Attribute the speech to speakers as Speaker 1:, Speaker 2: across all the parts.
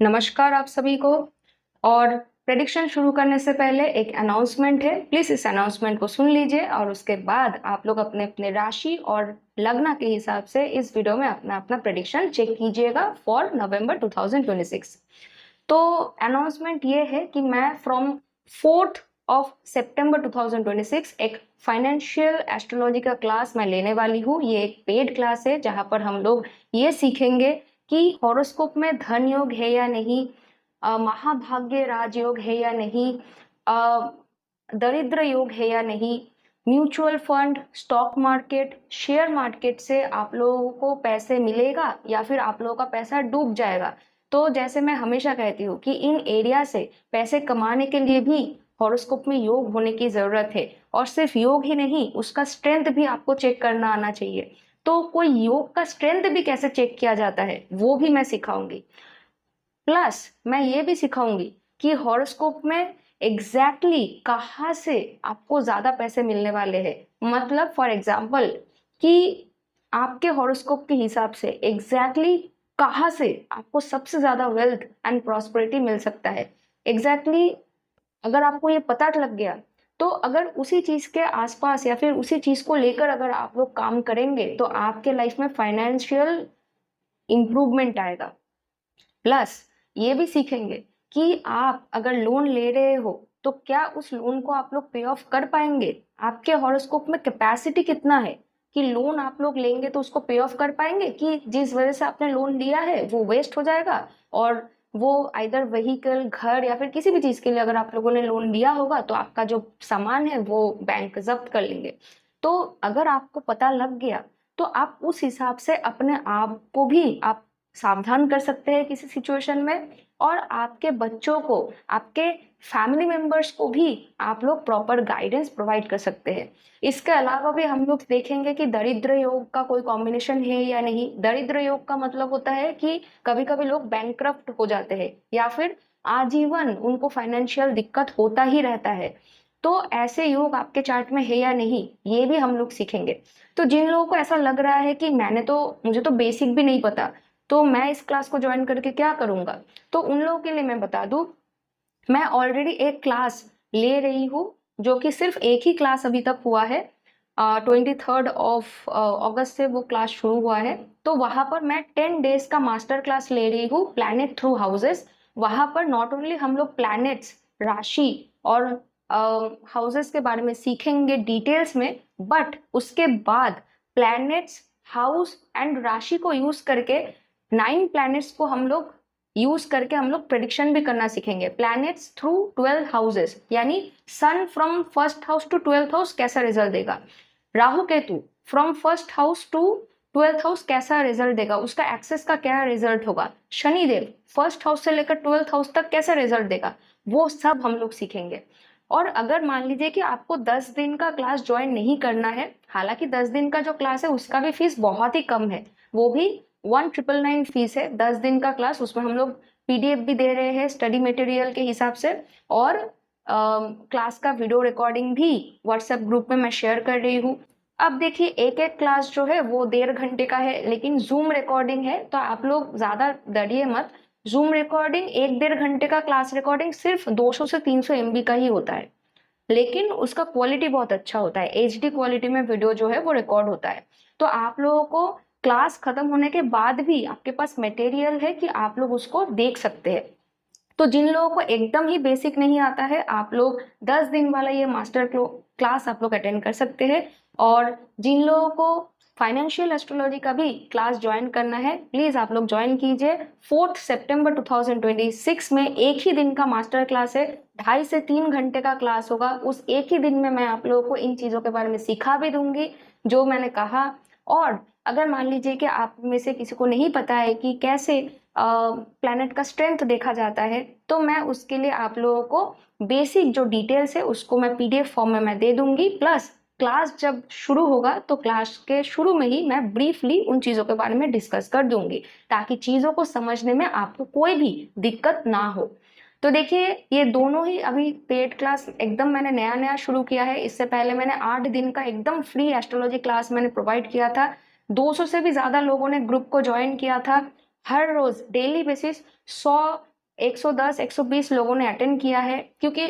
Speaker 1: नमस्कार आप सभी को। और प्रेडिक्शन शुरू करने से पहले एक अनाउंसमेंट है, प्लीज इस अनाउंसमेंट को सुन लीजिए और उसके बाद आप लोग अपने अपने राशि और लग्न के हिसाब से इस वीडियो में अपना अपना प्रेडिक्शन चेक कीजिएगा फॉर नवंबर 2026। तो अनाउंसमेंट ये है कि मैं फ्रॉम 4th ऑफ सितंबर 2026 एक फाइनेंशियल एस्ट्रोलॉजी का क्लास मैं लेने वाली हूँ। ये एक पेड क्लास है जहाँ पर हम लोग ये सीखेंगे कि हॉरोस्कोप में धन योग है या नहीं, महाभाग्य राजयोग है या नहीं, दरिद्र योग है या नहीं, mutual fund, stock market, share market से आप लोगों को पैसे मिलेगा या फिर आप लोगों का पैसा डूब जाएगा। तो जैसे मैं हमेशा कहती हूँ कि इन एरिया से पैसे कमाने के लिए भी हॉरोस्कोप में योग होने की जरूरत है, और सिर्फ योग ही नहीं, उसका स्ट्रेंथ भी आपको चेक करना आना चाहिए। तो कोई योग का स्ट्रेंथ भी कैसे चेक किया जाता है वो भी मैं सिखाऊंगी। प्लस मैं ये भी सिखाऊंगी कि हॉरोस्कोप में एग्जैक्टली कहाँ से आपको ज्यादा पैसे मिलने वाले हैं। मतलब फॉर एग्जाम्पल कि आपके हॉरोस्कोप के हिसाब से एग्जैक्टली कहाँ से आपको सबसे ज्यादा वेल्थ एंड प्रॉस्पेरिटी मिल सकता है। एग्जैक्टली अगर आपको ये पता लग गया, तो अगर उसी चीज के आसपास या फिर उसी चीज को लेकर अगर आप लोग काम करेंगे तो आपके लाइफ में फाइनेंशियल इंप्रूवमेंट आएगा। प्लस ये भी सीखेंगे कि आप अगर लोन ले रहे हो तो क्या उस लोन को आप लोग पे ऑफ कर पाएंगे। आपके हॉरोस्कोप में कैपेसिटी कितना है कि लोन आप लोग लेंगे तो उसको पे ऑफ कर पाएंगे, कि जिस वजह से आपने लोन लिया है वो वेस्ट हो जाएगा और वो आइदर व्हीकल, घर या फिर किसी भी चीज के लिए अगर आप लोगों ने लोन लिया होगा तो आपका जो सामान है वो बैंक जब्त कर लेंगे। तो अगर आपको पता लग गया तो आप उस हिसाब से अपने आप को भी आप सावधान कर सकते हैं किसी सिचुएशन में, और आपके बच्चों को, आपके फैमिली मेंबर्स को भी आप लोग प्रॉपर गाइडेंस प्रोवाइड कर सकते हैं। इसके अलावा भी हम लोग देखेंगे कि दरिद्र योग का कोई कॉम्बिनेशन है या नहीं। दरिद्र योग का मतलब होता है कि कभी कभी लोग बैंकक्रप्ट हो जाते हैं या फिर आजीवन उनको फाइनेंशियल दिक्कत होता ही रहता है। तो ऐसे योग आपके चार्ट में है या नहीं ये भी हम लोग सीखेंगे। तो जिन लोगों को ऐसा लग रहा है कि मुझे तो बेसिक भी नहीं पता, तो मैं इस क्लास को ज्वाइन करके क्या करूंगा, तो उन लोगों के लिए मैं बता दूं, मैं ऑलरेडी एक क्लास ले रही हूँ जो कि सिर्फ एक ही क्लास अभी तक हुआ है। 23 ऑफ अगस्त से वो क्लास शुरू हुआ है। तो वहां पर मैं 10 डेज का मास्टर क्लास ले रही हूँ, प्लैनेट थ्रू हाउसेस। वहां पर नॉट ओनली हम लोग प्लैनेट्स, राशि और हाउसेस के बारे में सीखेंगे डिटेल्स में, बट उसके बाद प्लैनेट्स, हाउस एंड राशि को यूज करके 9 प्लैनेट्स को हम लोग यूज करके हम लोग प्रेडिक्शन भी करना सीखेंगे। प्लैनेट्स थ्रू 12 हाउसेस, यानी sun from first house to 12th house कैसा रिजल्ट देगा, Rahu Ketu from first house to 12th house कैसा रिजल्ट देगा, उसका एक्सेस का क्या रिजल्ट होगा, शनिदेव फर्स्ट हाउस से लेकर 12th हाउस तक कैसा रिजल्ट देगा, वो सब हम लोग सीखेंगे। और अगर मान लीजिए कि आपको 10 दिन का क्लास ज्वाइन नहीं करना है, हालांकि 10 दिन का जो क्लास है उसका भी फीस बहुत ही कम है, वो भी 1999 फीस है 10 दिन का क्लास। उसमें हम लोग पीडीएफ भी दे रहे हैं स्टडी मटेरियल के हिसाब से, और क्लास का वीडियो रिकॉर्डिंग भी व्हाट्सएप ग्रुप में मैं शेयर कर रही हूँ। अब देखिए एक एक क्लास जो है वो 1.5 घंटे का है, लेकिन जूम रिकॉर्डिंग है तो आप लोग ज्यादा डरिए मत। जूम रिकॉर्डिंग 1-1.5 घंटे का क्लास रिकॉर्डिंग सिर्फ 200 से 300 MB का ही होता है, लेकिन उसका क्वालिटी बहुत अच्छा होता है, एचडी क्वालिटी में वीडियो जो है वो रिकॉर्ड होता है। तो आप लोगों को क्लास खत्म होने के बाद भी आपके पास मटेरियल है कि आप लोग उसको देख सकते हैं। तो जिन लोगों को एकदम ही बेसिक नहीं आता है, आप लोग 10 दिन वाला ये मास्टर क्लास आप लोग अटेंड कर सकते हैं। और जिन लोगों को फाइनेंशियल एस्ट्रोलॉजी का भी क्लास ज्वाइन करना है, प्लीज आप लोग ज्वाइन कीजिए। 4 सितंबर 2026 में एक ही दिन का मास्टर क्लास है, 2.5 से 3 घंटे का क्लास होगा। उस एक ही दिन में मैं आप लोगों को इन चीजों के बारे में सिखा भी दूंगी जो मैंने कहा। और अगर मान लीजिए कि आप में से किसी को नहीं पता है कि कैसे प्लैनेट का स्ट्रेंथ देखा जाता है, तो मैं उसके लिए आप लोगों को बेसिक जो डिटेल्स है उसको मैं पीडीएफ फॉर्म में मैं दे दूंगी। प्लस क्लास जब शुरू होगा तो क्लास के शुरू में ही मैं ब्रीफली उन चीजों के बारे में डिस्कस कर दूंगी, ताकि चीजों को समझने में आपको कोई भी दिक्कत ना हो। तो देखिए ये दोनों ही अभी पेड क्लास एकदम मैंने नया नया शुरू किया है। इससे पहले मैंने 8 दिन का एकदम फ्री एस्ट्रोलॉजी क्लास मैंने प्रोवाइड किया था, 200 से भी ज्यादा लोगों ने ग्रुप को ज्वाइन किया था। हर रोज डेली बेसिस 100, 110, 120 लोगों ने अटेंड किया है, क्योंकि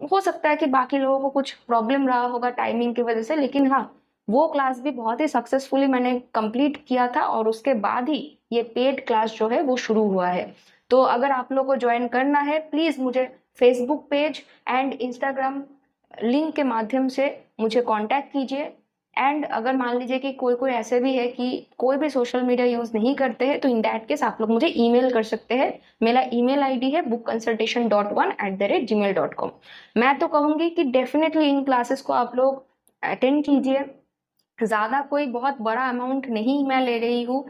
Speaker 1: हो सकता है कि बाकी लोगों को कुछ प्रॉब्लम रहा होगा टाइमिंग की वजह से, लेकिन हाँ, वो क्लास भी बहुत ही सक्सेसफुली मैंने कंप्लीट किया था, और उसके बाद ही ये पेड क्लास जो है वो शुरू हुआ है। तो अगर आप लोग को ज्वाइन करना है, प्लीज मुझे Facebook page and Instagram link के माध्यम से मुझे कांटेक्ट कीजिए। एंड अगर मान लीजिए कि कोई कोई ऐसे भी है कि कोई भी सोशल मीडिया यूज नहीं करते हैं, तो इन दैट केस आप लोग मुझे ईमेल कर सकते हैं। मेरा ईमेल आईडी है bookconsultation.1@gmail.com। मैं तो कहूंगी कि डेफिनेटली इन क्लासेस को आप लोग अटेंड कीजिए। ज्यादा कोई बहुत बड़ा अमाउंट नहीं मैं ले रही हूँ,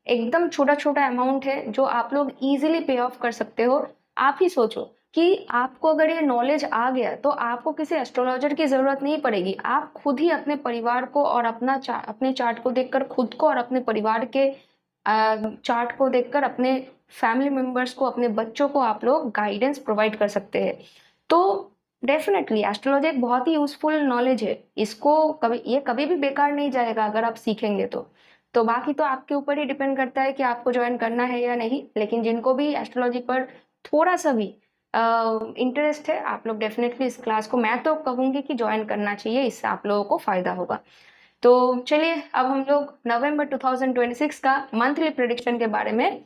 Speaker 1: एकदम छोटा छोटा अमाउंट है जो आप लोग इजीली पे ऑफ कर सकते हो। आप ही सोचो कि आपको अगर ये नॉलेज आ गया तो आपको किसी एस्ट्रोलॉजर की जरूरत नहीं पड़ेगी। आप खुद ही अपने परिवार को और अपने चार्ट को देखकर खुद को और अपने परिवार के चार्ट को देखकर अपने फैमिली मेंबर्स को, अपने बच्चों को आप लोग गाइडेंस प्रोवाइड कर सकते हैं। तो डेफिनेटली एस्ट्रोलॉजी एक बहुत ही यूजफुल नॉलेज है, इसको कभी भी बेकार नहीं जाएगा अगर आप सीखेंगे तो बाकी तो आपके ऊपर ही डिपेंड करता है कि आपको ज्वाइन करना है या नहीं। लेकिन जिनको भी एस्ट्रोलॉजी पर थोड़ा सा भी इंटरेस्ट है, आप लोग डेफिनेटली इस क्लास को मैं तो कहूंगी कि ज्वाइन करना चाहिए, इससे आप लोगों को फायदा होगा। तो चलिए अब हम लोग नवंबर 2026 का मंथली प्रेडिक्शन के बारे में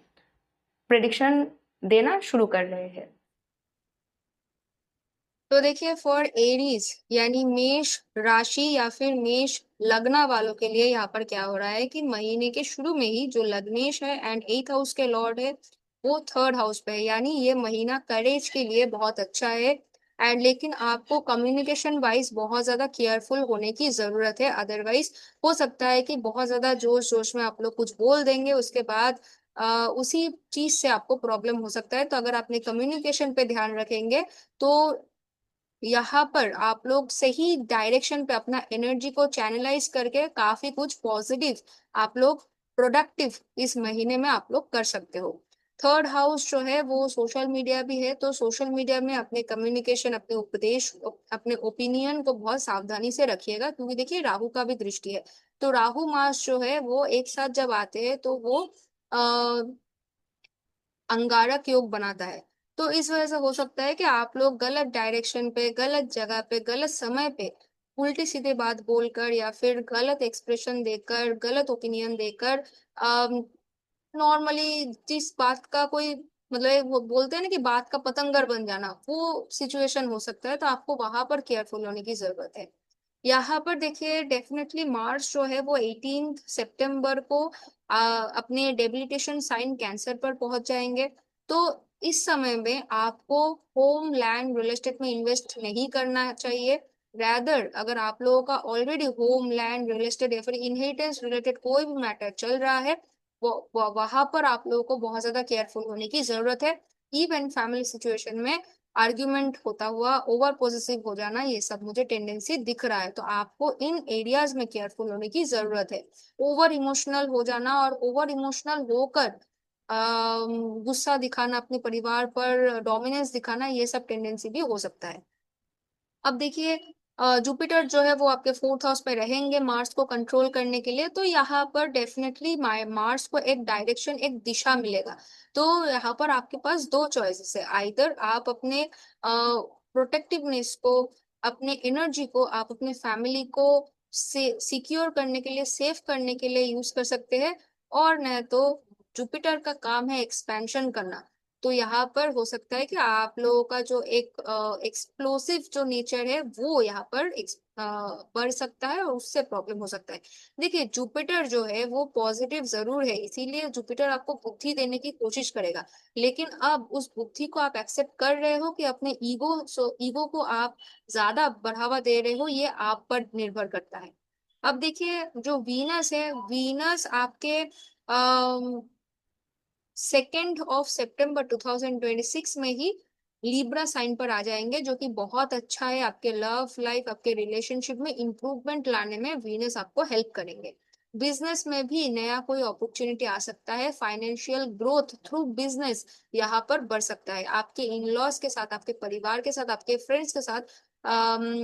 Speaker 1: प्रेडिक्शन देना शुरू कर रहे हैं।
Speaker 2: तो देखिए, फॉर एरीज यानी मेष राशि या फिर मेष लग्न वालों के लिए यहाँ पर क्या हो रहा है कि महीने के शुरू में ही जो लग्नेश है एंड 8th हाउस के लॉर्ड है वो 3rd हाउस पे है, यानी ये महीना करेज के लिए बहुत अच्छा है। एंड लेकिन आपको कम्युनिकेशन वाइज बहुत ज्यादा केयरफुल होने की जरूरत है, अदरवाइज हो सकता है कि बहुत ज्यादा जोश जोश में आप लोग कुछ बोल देंगे, उसके बाद उसी चीज से आपको प्रॉब्लम हो सकता है। तो अगर आपने कम्युनिकेशन पे ध्यान रखेंगे तो यहाँ पर आप लोग सही डायरेक्शन पे अपना एनर्जी को चैनलाइज करके काफी कुछ पॉजिटिव आप लोग प्रोडक्टिव इस महीने में आप लोग कर सकते हो। 3rd हाउस जो है वो सोशल मीडिया भी है, तो सोशल मीडिया में अपने कम्युनिकेशन, अपने उपदेश, अपने ओपिनियन को बहुत सावधानी से रखिएगा, क्योंकि देखिए राहु का भी दृष्टि है। तो राहु मास जो है वो एक साथ जब आते हैं तो वो अंगारक योग बनाता है। तो इस वजह से हो सकता है कि आप लोग गलत डायरेक्शन पे, गलत जगह पे, गलत समय पे उल्टी सीधे बात बोलकर या फिर गलत एक्सप्रेशन देकर, गलत ओपिनियन देकर नॉर्मली जिस बात का कोई मतलब वो बोलते हैं ना कि बात का पतंगर बन जाना, वो सिचुएशन हो सकता है। तो आपको वहां पर केयरफुल होने की जरूरत है। यहाँ पर देखिए डेफिनेटली मार्स जो है वो 18 सितंबर को अपने डेबिलिटेशन साइन कैंसर पर पहुंच जाएंगे। तो इस समय में आपको होम लैंड रियल एस्टेट में इन्वेस्ट नहीं करना चाहिए। रैदर अगर आप लोगों का already home land real estate या फिर इनहेरिटेंस रिलेटेड कोई भी मैटर चल रहा है, वहां पर आप लोगों को बहुत ज्यादा केयरफुल होने की जरूरत है। इवन फैमिली सिचुएशन में आर्ग्यूमेंट होता हुआ ओवर पॉजिटिव हो जाना, ये सब मुझे टेंडेंसी दिख रहा है। तो आपको इन एरियाज में केयरफुल होने की जरूरत है। ओवर इमोशनल हो जाना और ओवर इमोशनल होकर गुस्सा दिखाना, अपने परिवार पर डोमिनेंस दिखाना, ये सब टेंडेंसी भी हो सकता है। अब देखिए, जुपिटर जो है वो आपके 4th हाउस पे रहेंगे मार्स को कंट्रोल करने के लिए। तो यहाँ पर डेफिनेटली मार्स को एक डायरेक्शन, एक दिशा मिलेगा। तो यहाँ पर आपके पास दो चॉइसेस है, आइदर आप अपने प्रोटेक्टिवनेस को, अपने एनर्जी को आप अपने फैमिली को से सिक्योर करने के लिए, सेफ करने के लिए यूज कर सकते हैं, और न तो जुपिटर का काम है एक्सपेंशन करना। तो यहाँ पर हो सकता है कि आप लोगों का जो एक एक्सप्लोसिव जो नेचर है वो यहाँ पर बढ़ सकता है, और उससे प्रॉब्लम हो सकता है। देखिए जुपिटर जो है वो पॉजिटिव जरूर है, इसीलिए जुपिटर आपको बुद्धि देने की कोशिश करेगा। लेकिन अब उस बुद्धि को आप एक्सेप्ट कर रहे हो कि अपने ईगो को आप ज्यादा बढ़ावा दे रहे हो, ये आप पर निर्भर करता है। अब देखिए, जो वीनस है, वीनस आपके 2 सितंबर 2026 में ही लिब्रा साइन पर आ जाएंगे, जो कि बहुत अच्छा है। आपके लव लाइफ, आपके रिलेशनशिप में इंप्रूवमेंट लाने में वीनस आपको हेल्प करेंगे। बिजनेस में भी नया कोई अपॉर्चुनिटी आ सकता है, फाइनेंशियल ग्रोथ थ्रू बिजनेस यहाँ पर बढ़ सकता है। आपके इन लॉज के साथ, आपके परिवार के साथ, आपके फ्रेंड्स के साथ,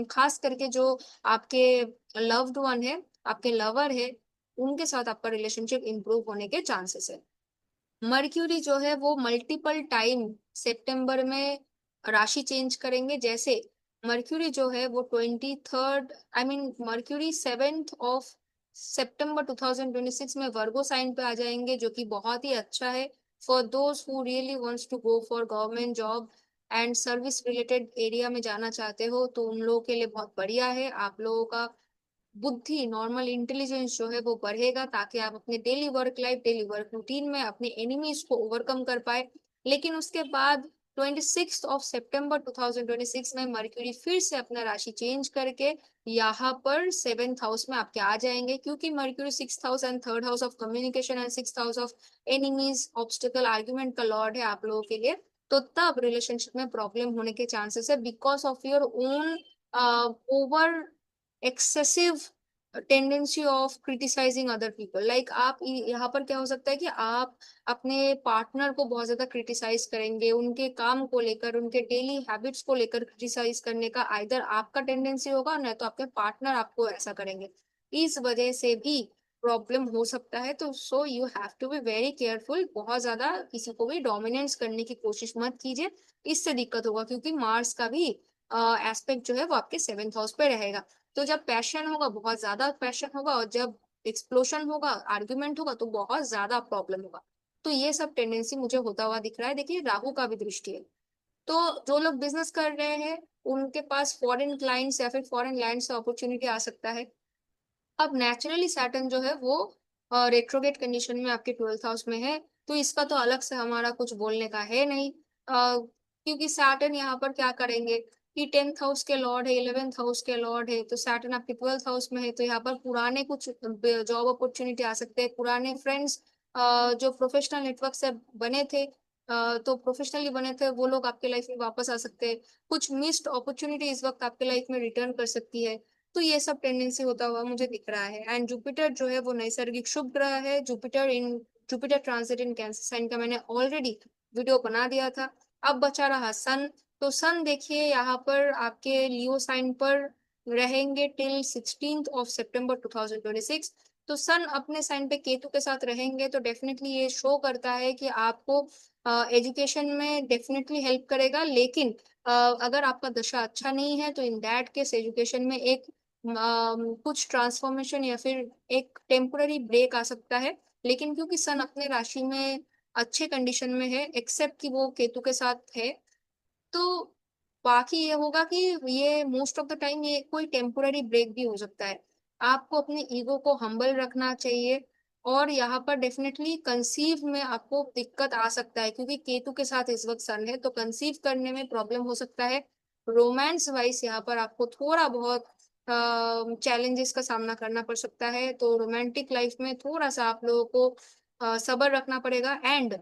Speaker 2: खास करके जो आपके लव्ड वन है, आपके लवर है, उनके साथ आपका रिलेशनशिप इंप्रूव होने के चांसेस है। मर्क्यूरी जो है वो मल्टीपल टाइम सितंबर में राशि चेंज करेंगे। जैसे मर्क्यूरी जो है वो 23rd, I mean mercury 7th सितंबर 2026 में वर्गो साइन पे आ जाएंगे, जो कि बहुत ही अच्छा है for those who really wants to go for government job and service related area में जाना चाहते हो, तो उन लोगों के लिए बहुत बढ़िया है। आप लोगों का बुद्धि, नॉर्मल इंटेलिजेंस जो है वो बढ़ेगा, ताकि आप अपने डेली वर्क रूटीन में अपने एनिमीज को ओवरकम कर पाए। लेकिन उसके बाद 26 सितंबर 2026 में मर्क्यूरी फिर से अपना राशि चेंज करके यहाँ पर 7th हाउस में आपके आ जाएंगे, क्योंकि mercury 6th house and 3rd house of communication and 6th house of enemies, obstacle, argument का लॉर्ड है आप लोगों के लिए। तो तब रिलेशनशिप में प्रॉब्लम होने के चांसेस है, because of your own over excessive tendency of criticizing other people. Like आप यहाँ पर क्या हो सकता है कि आप अपने पार्टनर को बहुत ज्यादा क्रिटिसाइज करेंगे, उनके काम को लेकर, उनके डेली हैबिट्स को लेकर क्रिटिसाइज करने का आइदर आपका टेंडेंसी होगा, नहीं तो आपके पार्टनर आपको ऐसा करेंगे। इस वजह से भी प्रॉब्लम हो सकता है। तो so you have to be very careful, बहुत ज्यादा किसी को भी डोमिनेंस करने की कोशिश मत कीजिए, इससे दिक्कत होगा, क्योंकि मार्स का भी एस्पेक्ट जो है वो आपके 7th हाउस पे रहेगा। तो जब पैशन होगा, बहुत ज्यादा पैशन होगा, और जब एक्सप्लोशन होगा, आर्ग्यूमेंट होगा, तो बहुत ज्यादा प्रॉब्लम होगा। तो ये सब टेंडेंसी मुझे होता हुआ दिख रहा है। देखिए राहु का भी दृष्टि है, तो जो लोग बिजनेस कर रहे हैं उनके पास फॉरेन क्लाइंट्स या फिर फॉरेन लैंड से अपॉर्चुनिटी आ सकता है। अब नेचुरली सैटर्न जो है वो रेट्रोगेट कंडीशन में आपके 12th हाउस में है, तो इसका तो अलग से हमारा कुछ बोलने का है नहीं। क्योंकि सैटर्न यहाँ पर क्या करेंगे कि 10th हाउस के लॉर्ड है, 11th हाउस के लॉर्ड है, तो सैटर्न आपके 12th हाउस में है, तो यहाँ पर पुराने कुछ जॉब अपॉर्चुनिटी आ सकते हैं, पुराने फ्रेंड्स जो प्रोफेशनल नेटवर्क से बने थे, तो प्रोफेशनली बने थे, वो लोग आपके लाइफ में वापस आ सकते हैं। कुछ मिस्ड अपॉर्चुनिटी इस वक्त आपके लाइफ में रिटर्न कर सकती है। तो ये सब टेंडेंसी होता हुआ मुझे दिख रहा है। एंड जुपिटर जो है वो नैसर्गिक शुभ ग्रह है। Jupiter transit in Cancer sign का मैंने ऑलरेडी वीडियो बना दिया था। अब बचा रहा सन। तो सन देखिए यहाँ पर आपके लियो साइन पर रहेंगे टिल 16th सितंबर 2026। तो सन अपने साइन पे केतु के साथ रहेंगे, तो डेफिनेटली ये शो करता है कि आपको एजुकेशन में डेफिनेटली हेल्प करेगा। लेकिन अगर आपका दशा अच्छा नहीं है, तो इन दैट केस एजुकेशन में एक कुछ ट्रांसफॉर्मेशन या फिर एक टेम्पररी ब्रेक आ सकता है। लेकिन क्योंकि सन अपने राशि में अच्छे कंडीशन में है, एक्सेप्ट कि वो केतु के साथ है, तो बाकी ये होगा कि ये मोस्ट ऑफ द टाइम ये कोई टेम्पोररी ब्रेक भी हो सकता है। आपको अपने ईगो को हम्बल रखना चाहिए। और यहाँ पर डेफिनेटली कंसीव में आपको दिक्कत आ सकता है, क्योंकि केतु के साथ इस वक्त सन है, तो कंसीव करने में प्रॉब्लम हो सकता है। रोमांस वाइज यहाँ पर आपको थोड़ा बहुत चैलेंजेस का सामना करना पड़ सकता है, तो रोमांटिक लाइफ में थोड़ा सा आप लोगों को सब्र रखना पड़ेगा। एंड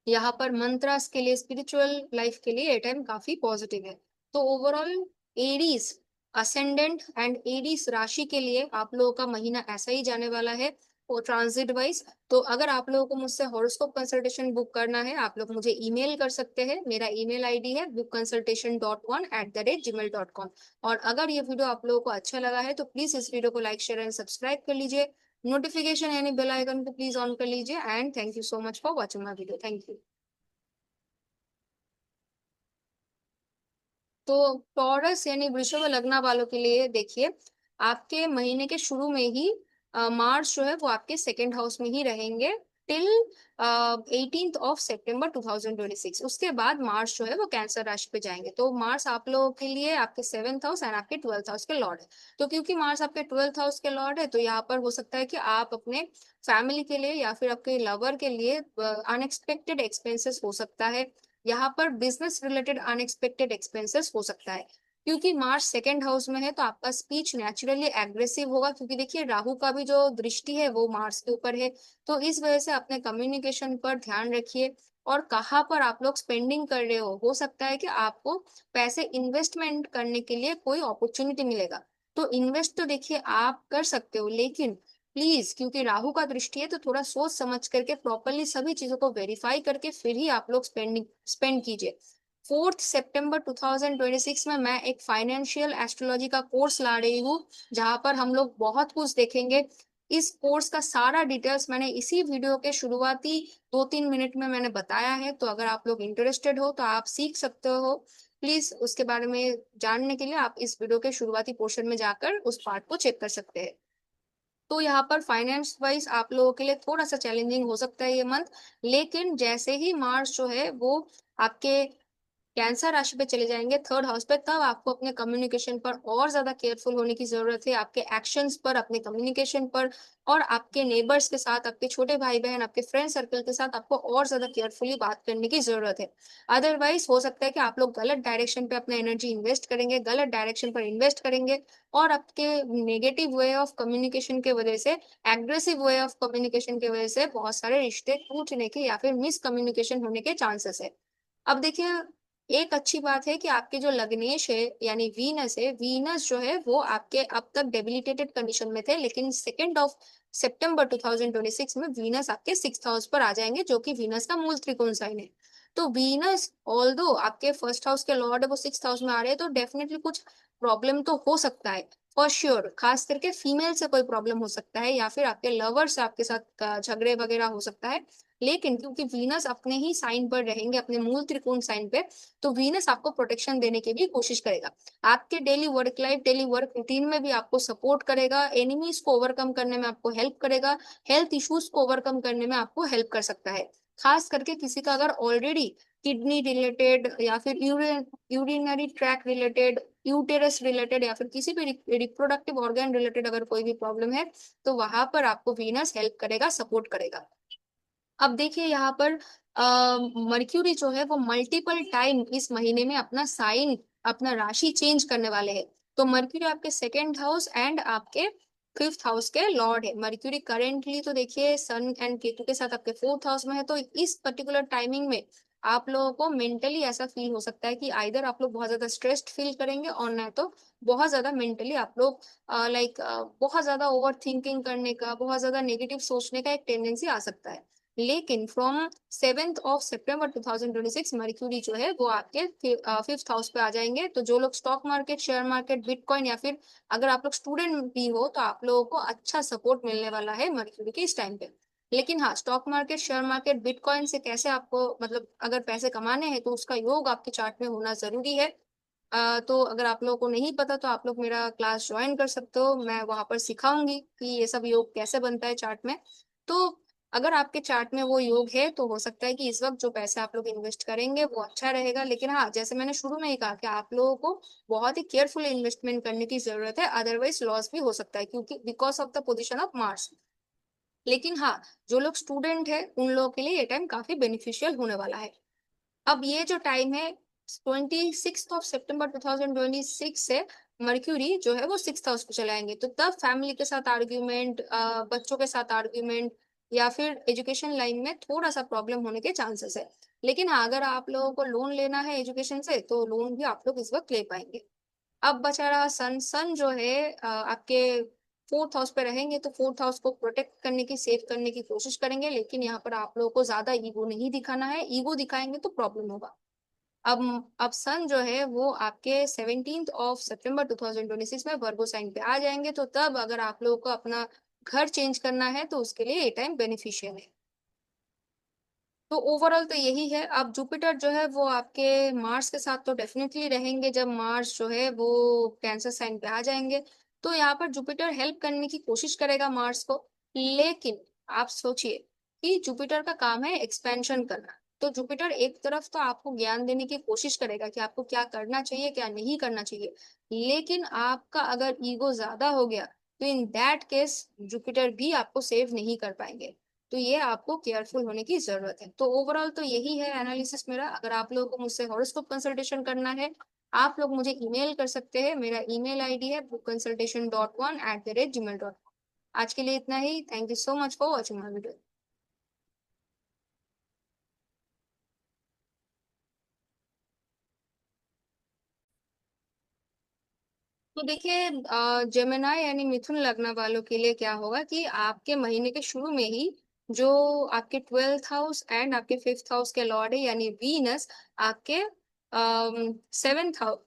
Speaker 2: यहाँ पर मंत्रास के लिए, स्पिरिचुअल लाइफ के लिए ये टाइम काफी पॉजिटिव है। तो overall Aries ascendant and Aries राशि के लिए आप लोगों का महीना ऐसा ही जाने वाला है, और ट्रांजिट वाइज। तो अगर आप लोगों को मुझसे हॉरोस्कोप कंसल्टेशन बुक करना है, आप लोग मुझे ईमेल कर सकते हैं। मेरा ईमेल आईडी है bookconsultation.1@gmail.com। और अगर ये वीडियो आप लोगों को अच्छा लगा है, तो प्लीज इस वीडियो को लाइक, शेयर एंड सब्सक्राइब कर लीजिए। नोटिफिकेशन यानी बेल आइकन को प्लीज ऑन कर लीजिए। And thank you so much for watching my video. Thank you. तो टॉरस यानी वृषभ लग्न वालों के लिए देखिए, आपके महीने के शुरू में ही मार्स जो है वो आपके 2nd हाउस में ही रहेंगे टिल 18th सितंबर 2026। उसके बाद मार्स जो है वो कैंसर राशि पे जाएंगे। तो मार्स आप लोगों के लिए आपके 7th हाउस एंड आपके 12th हाउस के लॉर्ड है। तो क्योंकि मार्स आपके 12th हाउस के लॉर्ड है, तो यहाँ पर हो सकता है कि आप अपने फैमिली के लिए या फिर आपके लवर के लिए अनएक्सपेक्टेड एक्सपेंसेस हो सकता है। यहाँ पर बिजनेस रिलेटेड अनएक्सपेक्टेड एक्सपेंसेस हो सकता है। क्योंकि मार्च 2nd हाउस में है, तो आपका स्पीच नेचुरली एग्रेसिव होगा, क्योंकि देखिए राहु का भी जो दृष्टि है वो मार्स के ऊपर है। तो इस वजह से अपने कम्युनिकेशन पर ध्यान रखिए, और कहाँ पर आप लोग स्पेंडिंग कर रहे हो सकता है कि आपको पैसे इन्वेस्टमेंट करने के लिए कोई अपॉर्चुनिटी मिलेगा। तो इन्वेस्ट तो देखिए आप कर सकते हो, लेकिन प्लीज, क्योंकि राहु का दृष्टि है, तो थोड़ा सोच समझ करके प्रॉपरली सभी चीजों को वेरीफाई करके फिर ही आप लोग स्पेंड कीजिए। 4 सितंबर 2026 में मैं एक फाइनेंशियल एस्ट्रोलॉजी का कोर्स ला रही हूँ, जहां पर हम लोग बहुत कुछ देखेंगे। इस कोर्स का सारा डिटेल्स मैंने इसी वीडियो के शुरुआती 2-3 मिनट में मैंने बताया है, तो अगर आप लोग इंटरेस्टेड हो तो आप सीख सकते हो। प्लीज उसके बारे में जानने के लिए आप इस वीडियो के शुरुआती पोर्शन में जाकर उस पार्ट को चेक कर सकते हैं। तो यहाँ पर फाइनेंस वाइज आप लोगों के लिए थोड़ा सा चैलेंजिंग हो सकता है ये मंथ, लेकिन जैसे ही मार्च जो है वो आपके कैंसर राशि पे चले जाएंगे, थर्ड हाउस पे, तब आपको अपने कम्युनिकेशन पर और ज्यादा केयरफुल होने की जरूरत है, आपके एक्शंस पर, अपने कम्युनिकेशन पर, और आपके नेबर्स के साथ, आपके छोटे भाई बहन, आपके फ्रेंड सर्कल के साथ आपको और ज्यादा केयरफुली बात करने की जरूरत है। अदरवाइज हो सकता है कि आप लोग गलत डायरेक्शन पे अपना एनर्जी इन्वेस्ट करेंगे, गलत डायरेक्शन पर इन्वेस्ट करेंगे, और आपके नेगेटिव वे ऑफ कम्युनिकेशन के वजह से, एग्रेसिव वे ऑफ कम्युनिकेशन की वजह से बहुत सारे रिश्ते टूटने के या फिर मिसकम्युनिकेशन होने के चांसेस है। अब देखिए, एक अच्छी बात है कि आपके जो लग्नेश है यानी वीनस है, वीनस जो है वो आपके अब तक डेबिलिटेटेड कंडीशन में थे, लेकिन 2 सितंबर 2026 में वीनस आपके 6th हाउस पर आ जाएंगे, जो कि वीनस का मूल त्रिकोण साइन है। तो वीनस ऑल्दो आपके फर्स्ट हाउस के लॉर्ड है, वो 6th हाउस में आ रहे हैं, तो डेफिनेटली कुछ प्रॉब्लम तो हो सकता है फॉर श्योर, खास करके फीमेल से कोई प्रॉब्लम हो सकता है, या फिर आपके लवर से आपके साथ झगड़े वगैरह हो सकता है। लेकिन क्योंकि वीनस अपने ही साइन पर रहेंगे, अपने मूल त्रिकोण साइन पे, तो वीनस आपको प्रोटेक्शन देने की भी कोशिश करेगा। आपके daily work life, daily work routine में भी आपको सपोर्ट करेगा, एनिमीज को ओवरकम करने में आपको हेल्प करेगा, हेल्थ इश्यूज को ओवरकम करने में आपको हेल्प कर सकता है। खास करके किसी का अगर ऑलरेडी किडनी रिलेटेड या फिर urinary track related, uterus related, या फिर किसी भी रिप्रोडक्टिव ऑर्गन रिलेटेड अगर कोई भी प्रॉब्लम है, तो वहां पर आपको वीनस हेल्प करेगा, सपोर्ट करेगा। अब देखिए यहाँ पर मर्क्यूरी जो है वो मल्टीपल टाइम इस महीने में अपना साइन, अपना राशि चेंज करने वाले हैं। तो मर्क्यूरी आपके 2nd हाउस एंड आपके 5th हाउस के लॉर्ड है। मर्क्यूरी करेंटली तो देखिए सन एंड केतु के साथ आपके 4th हाउस में है, तो इस पर्टिकुलर टाइमिंग में आप लोगों को मेंटली ऐसा फील हो सकता है कि आइदर आप लोग बहुत ज्यादा स्ट्रेस्ड फील करेंगे, और ना तो बहुत ज्यादा मेंटली आप लोग लाइक बहुत ज्यादा ओवर थिंकिंग करने का, बहुत ज्यादा नेगेटिव सोचने का एक टेंडेंसी आ सकता है। लेकिन फ्रॉम 7 सितंबर 2026 मर्क्यूरी जो है वो आपके 5th हाउस पे आ जाएंगे। तो जो लोग stock market, share market, bitcoin, या फिर अगर आप लोग स्टूडेंट भी हो, तो आप लोगों को अच्छा सपोर्ट मिलने वाला है मर्क्यूरी के इस टाइम पे। लेकिन हाँ, stock market, share market, bitcoin से कैसे आपको मतलब अगर पैसे कमाने हैं, तो उसका योग आपके चार्ट में होना जरूरी है। तो अगर आप लोगों को नहीं पता तो आप लोग मेरा क्लास ज्वाइन कर सकते हो, मैं वहां पर सिखाऊंगी कि ये सब योग कैसे बनता है चार्ट में। तो अगर आपके चार्ट में वो योग है, तो हो सकता है कि इस वक्त जो पैसे आप लोग इन्वेस्ट करेंगे वो अच्छा रहेगा। लेकिन हाँ, जैसे मैंने शुरू में ही कहा कि आप लोगों को बहुत ही केयरफुल इन्वेस्टमेंट करने की जरूरत है, अदरवाइज लॉस भी हो सकता है, क्योंकि because of the position of Mars. लेकिन हाँ, जो लोग स्टूडेंट है उन लोगों के लिए ये टाइम काफी बेनिफिशियल होने वाला है। अब ये जो टाइम है 26 सितंबर 2026 से मर्क्यूरी जो है वो 6th हाउस पे चलाएंगे, तो तब फैमिली के साथ आर्ग्यूमेंट, बच्चों के साथ आर्ग्यूमेंट, या फिर एजुकेशन लाइन में थोड़ा सा प्रॉब्लम होने के चांसेस है। लेकिन हाँ, अगर आप लोगों को लोन लेना है एजुकेशन से, तो लोन भी आप लोग इस वक्त ले पाएंगे। अब बचा रहा सन। सन जो है आपके 4th हाउस पे रहेंगे, तो 4th हाउस को प्रोटेक्ट करने की, सेव करने की कोशिश करेंगे। लेकिन यहाँ पर आप लोगों को ज्यादा ईगो नहीं दिखाना है, ईगो दिखाएंगे तो प्रॉब्लम होगा। अब सन जो है वो आपके 17 सितंबर 2026 में वर्गो साइन पे आ जाएंगे, तो तब अगर आप लोगों को अपना घर चेंज करना है, तो उसके लिए ये टाइम बेनिफिशियल है। तो ओवरऑल तो यही है। अब जुपिटर जो है वो आपके मार्स के साथ तो डेफिनेटली रहेंगे, जब मार्स जो है वो कैंसर साइन पे आ जाएंगे, तो यहाँ पर जुपिटर हेल्प करने की कोशिश करेगा मार्स को। लेकिन आप सोचिए कि जुपिटर का काम है एक्सपेंशन करना, तो जुपिटर एक तरफ तो आपको ज्ञान देने की कोशिश करेगा कि आपको क्या करना चाहिए, क्या नहीं करना चाहिए। लेकिन आपका अगर ईगो ज्यादा हो गया, तो इन दैट केस जुपिटर भी आपको सेव नहीं कर पाएंगे। तो ये आपको केयरफुल होने की जरूरत है। तो ओवरऑल तो यही है एनालिसिस मेरा। अगर आप लोगों को मुझसे हॉरोस्कोप कंसल्टेशन करना है, आप लोग मुझे ईमेल कर सकते हैं। मेरा ईमेल आईडी है bookconsultation.1@gmail.com। आज के लिए इतना ही। Thank you so much for watching my video. तो देखिए, जेमिनाई यानी मिथुन लग्न वालों के लिए क्या होगा कि आपके महीने के शुरू में ही जो आपके 12th हाउस एंड आपके 5th हाउस के लॉर्ड है यानी वीनस, आपके 7th हाउस,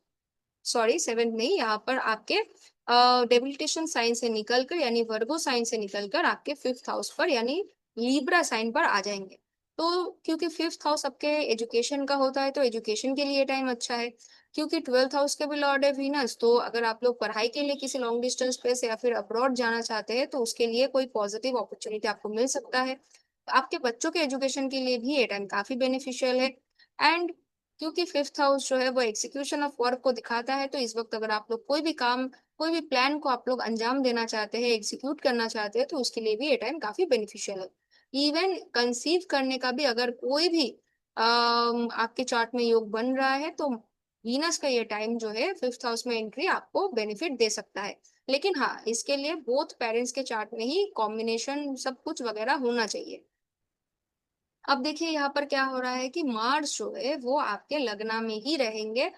Speaker 2: सॉरी 7th नहीं, यहाँ पर आपके डेबिलिटेशन साइन से निकलकर यानी वर्गो साइन से निकलकर आपके 5th हाउस पर यानी लीब्रा साइन पर आ जाएंगे। तो क्योंकि 5th हाउस आपके एजुकेशन का होता है तो एजुकेशन के लिए टाइम अच्छा है। क्योंकि 12th हाउस के भी लॉर्ड है वीनस, तो अगर आप लोग पढ़ाई के लिए किसी लॉन्ग डिस्टेंस पे से या फिर अब्रॉड जाना चाहते हैं तो उसके लिए कोई पॉजिटिव अपॉर्चुनिटी आपको मिल सकता है। आपके बच्चों के एजुकेशन के लिए भी ये टाइम काफी बेनिफिशियल है। एंड क्योंकि 5th हाउस जो है वो एग्जीक्यूशन ऑफ वर्क को दिखाता है, तो इस वक्त अगर आप लोग कोई भी काम, कोई भी प्लान को आप लोग अंजाम देना चाहते हैं, एग्जीक्यूट करना चाहते हैं, तो उसके लिए भी ये टाइम काफी बेनिफिशियल है। इवन कंसीव करने का भी अगर कोई भी आपके चार्ट में योग बन रहा है तो वीनस का ये टाइम जो है 5th हाउस में एंट्री आपको बेनिफिट दे सकता है। लेकिन हाँ, इसके लिए बोथ पेरेंट्स के चार्ट में ही कॉम्बिनेशन सब कुछ वगैरह होना चाहिए। अब देखिए यहाँ पर क्या हो रहा है कि मार्स जो है वो आपके लग्न में ही रहेंगे।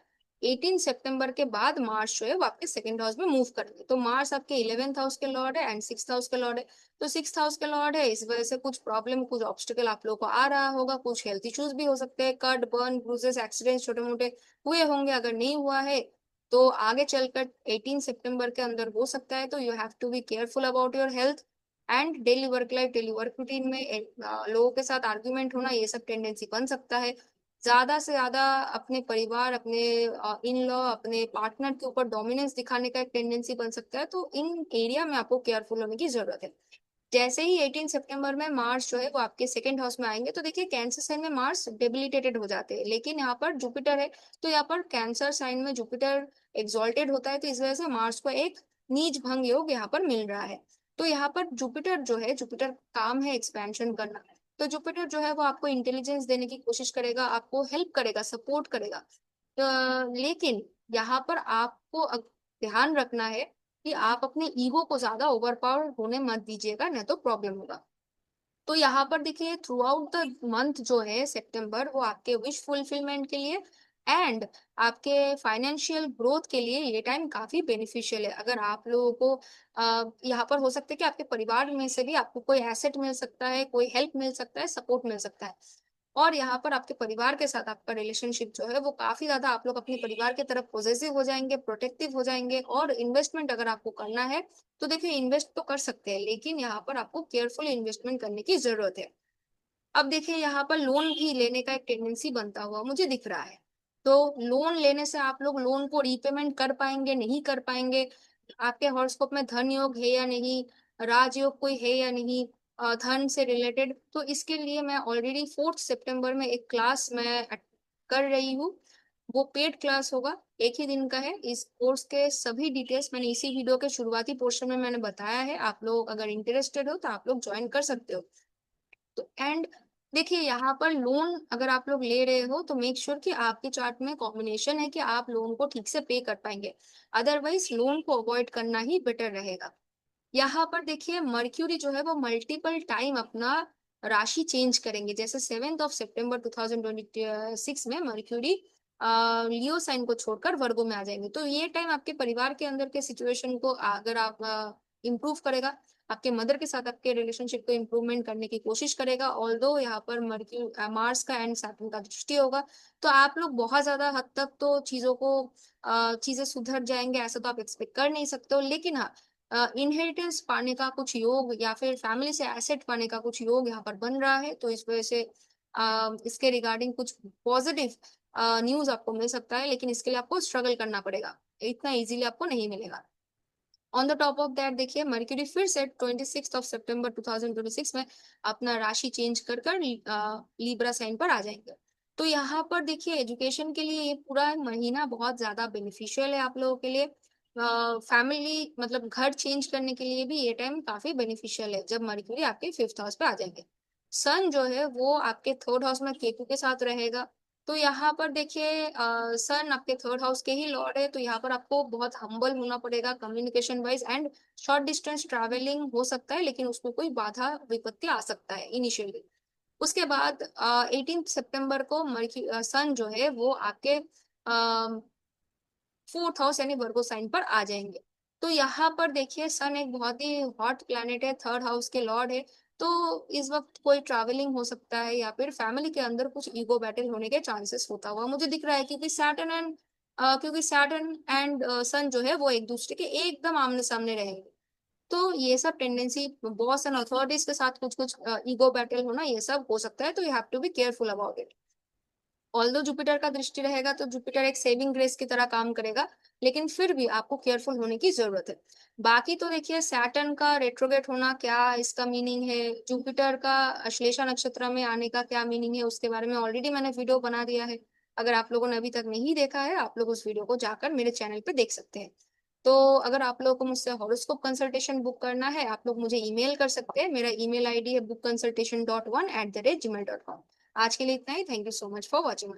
Speaker 2: 18 सितंबर के बाद मार्स जो है वो आपके सेकंड हाउस में मूव करेंगे। तो मार्स आपके 11th हाउस के लॉर्ड है एंड 6th हाउस के लॉर्ड है। तो 6th हाउस के लॉर्ड है, इस वजह से कुछ प्रॉब्लम, कुछ ऑब्स्टिकल आप लोगों को आ रहा होगा, कुछ हेल्थ इश्यूज भी हो सकते हैं, कट बर्न ब्रूजेस एक्सीडेंट्स छोटे मोटे हुए होंगे। अगर नहीं हुआ है तो आगे चलकर 18 सितंबर के अंदर हो सकता है। तो you have to be careful about your health and daily work life, daily work routine में लोगों के साथ आर्ग्यूमेंट होना, ये सब टेंडेंसी बन सकता है। ज्यादा से ज्यादा अपने परिवार, अपने इन लॉ, अपने पार्टनर के ऊपर डोमिनेंस दिखाने का एक टेंडेंसी बन सकता है। तो इन एरिया में आपको केयरफुल होने की जरूरत है। जैसे ही 18 सितंबर में मार्स जो है वो आपके सेकंड हाउस में आएंगे तो देखिए कैंसर साइन में मार्स डेबिलिटेटेड हो जाते हैं, लेकिन यहाँ पर जुपिटर है। तो यहाँ पर कैंसर साइन में जुपिटर एक्सॉल्टेड होता है, तो इस वजह से मार्स को एक नीच भंग योग यहाँ पर मिल रहा है। तो यहाँ पर जुपिटर जो है, जुपिटर काम है एक्सपेंशन करना। तो जुपिटर जो है वो आपको इंटेलिजेंस देने की कोशिश करेगा, आपको हेल्प करेगा, सपोर्ट करेगा। लेकिन यहाँ पर आपको ध्यान रखना है कि आप अपने ईगो को ज्यादा ओवर पावर होने मत दीजिएगा, नहीं तो प्रॉब्लम होगा। तो यहाँ पर देखिए थ्रू आउट द मंथ जो है सितंबर, वो आपके विश फुलफिलमेंट के लिए एंड आपके फाइनेंशियल ग्रोथ के लिए ये टाइम काफी बेनिफिशियल है। अगर आप लोगों को यहाँ पर हो सकता है कि आपके परिवार में से भी आपको कोई एसेट मिल सकता है, कोई हेल्प मिल सकता है, सपोर्ट मिल सकता है। और यहाँ पर आपके परिवार के साथ आपका रिलेशनशिप जो है वो काफी ज्यादा, आप लोग अपने परिवार की तरफ पॉजिटिव हो जाएंगे, प्रोटेक्टिव हो जाएंगे। और इन्वेस्टमेंट अगर आपको करना है तो देखिए इन्वेस्ट तो कर सकते हैं, लेकिन यहाँ पर आपको केयरफुल इन्वेस्टमेंट करने की जरूरत है। अब देखिए यहाँ पर लोन भी लेने का एक टेंडेंसी बनता हुआ मुझे दिख रहा है। तो लोन लेने से आप लोग लोन को रीपेमेंट कर पाएंगे, नहीं कर पाएंगे, आपके हॉरोस्कोप में धन योग है या नहीं, राजयोग कोई है या नहीं, धन से रिलेटेड, तो इसके लिए मैं ऑलरेडी 4 सितंबर में एक क्लास मैं कर रही हूँ। वो पेड क्लास होगा, एक ही दिन का है। इस कोर्स के सभी डिटेल्स मैंने इसी वीडियो के शुरुआती पोर्शन में मैंने बताया है। आप लोग अगर इंटरेस्टेड हो तो आप लोग ज्वाइन कर सकते हो। तो एंड देखिए यहाँ पर लोन अगर आप लोग ले रहे हो तो मेक श्योर कि आपके चार्ट में कॉम्बिनेशन है कि आप लोन को ठीक से पे कर पाएंगे, अदरवाइज लोन को अवॉइड करना ही बेटर रहेगा। यहाँ पर देखिए मर्क्यूरी जो है वो मल्टीपल टाइम अपना राशि चेंज करेंगे। जैसे 7 सितंबर 2026 में मर्क्यूरी लियो साइन को छोड़कर वर्गो में आ जाएंगे। तो ये टाइम आपके परिवार के अंदर के सिचुएशन को अगर आप इम्प्रूव करेगा, आपके मदर के साथ आपके रिलेशनशिप को इम्प्रूवमेंट करने की कोशिश करेगा। ऑल्दो यहाँ पर मार्स का एंड सैटर्न का दृष्टि होगा, तो आप लोग बहुत ज्यादा हद तक तो चीजों को चीजें सुधर जाएंगे ऐसा तो आप एक्सपेक्ट कर नहीं सकते हो। लेकिन हाँ, इनहेरिटेंस पाने का कुछ योग या फिर फैमिली से एसेट पाने का कुछ योग यहाँ पर बन रहा है, तो इस वजह से इसके रिगार्डिंग कुछ पॉजिटिव न्यूज आपको मिल सकता है। लेकिन इसके लिए आपको स्ट्रगल करना पड़ेगा, इतना इजीली आपको नहीं मिलेगा। On the top of that देखिए मर्क्यूरी फिर से 26 सितंबर 2026 में अपना राशि चेंज कर कर लीब्रा साइन पर आ जाएंगे। तो यहाँ पर देखिए एजुकेशन के लिए ये पूरा महीना बहुत ज्यादा बेनिफिशियल है आप लोगों के लिए। फैमिली मतलब घर चेंज करने के लिए भी ये टाइम काफी बेनिफिशियल है जब मर्क्यूरी आपके 5th हाउस पे आ जाएंगे। सन जो है वो आपके 3rd हाउस में केतु के साथ रहेगा। तो यहाँ पर देखिए सन आपके 3rd हाउस के ही लॉर्ड है, तो यहाँ पर आपको बहुत हम्बल होना पड़ेगा communication wise and short distance travelling हो सकता है, लेकिन उसमें कोई बाधा विपत्ति आ सकता है इनिशियली। उसके बाद 18 सितंबर को सन जो है वो आपके 4th हाउस यानी वर्गो साइन पर आ जाएंगे। तो यहाँ पर देखिए सन एक बहुत ही हॉट प्लैनेट है, 3rd हाउस के लॉर्ड है। तो इस वक्त कोई ट्रैवलिंग हो सकता है या फिर फैमिली के अंदर कुछ ईगो बैटल होने के चांसेस होता हुआ मुझे दिख रहा है, क्योंकि सैटर्न एंड क्योंकि सैटर्न एंड सन जो है वो एक दूसरे के एकदम आमने सामने रहेंगे। तो ये सब टेंडेंसी बॉस एंड अथॉरिटीज के साथ कुछ कुछ ईगो बैटल होना ये सब हो सकता है, तो you have to be careful about it. Although Jupiter का दृष्टि रहेगा तो जुपिटर एक सेविंग ग्रेस की तरह काम करेगा, लेकिन फिर भी आपको केयरफुल होने की जरूरत है। बाकी तो देखिए सैटर्न का रेट्रोगेट होना क्या इसका मीनिंग है, जुपिटर का अश्लेषा नक्षत्र में आने का क्या मीनिंग है, उसके बारे में ऑलरेडी मैंने वीडियो बना दिया है। अगर आप लोगों ने अभी तक नहीं देखा है, आप लोग उस वीडियो को जाकर मेरे चैनल पे देख सकते हैं। तो अगर आप लोगों को मुझसे हॉरोस्कोप कंसल्टेशन बुक करना है, आप लोग मुझे ईमेल कर सकते हैं। मेरा ईमेल आईडी है bookconsultation.1@gmail.com। आज के लिए इतना ही। Thank you so much for watching.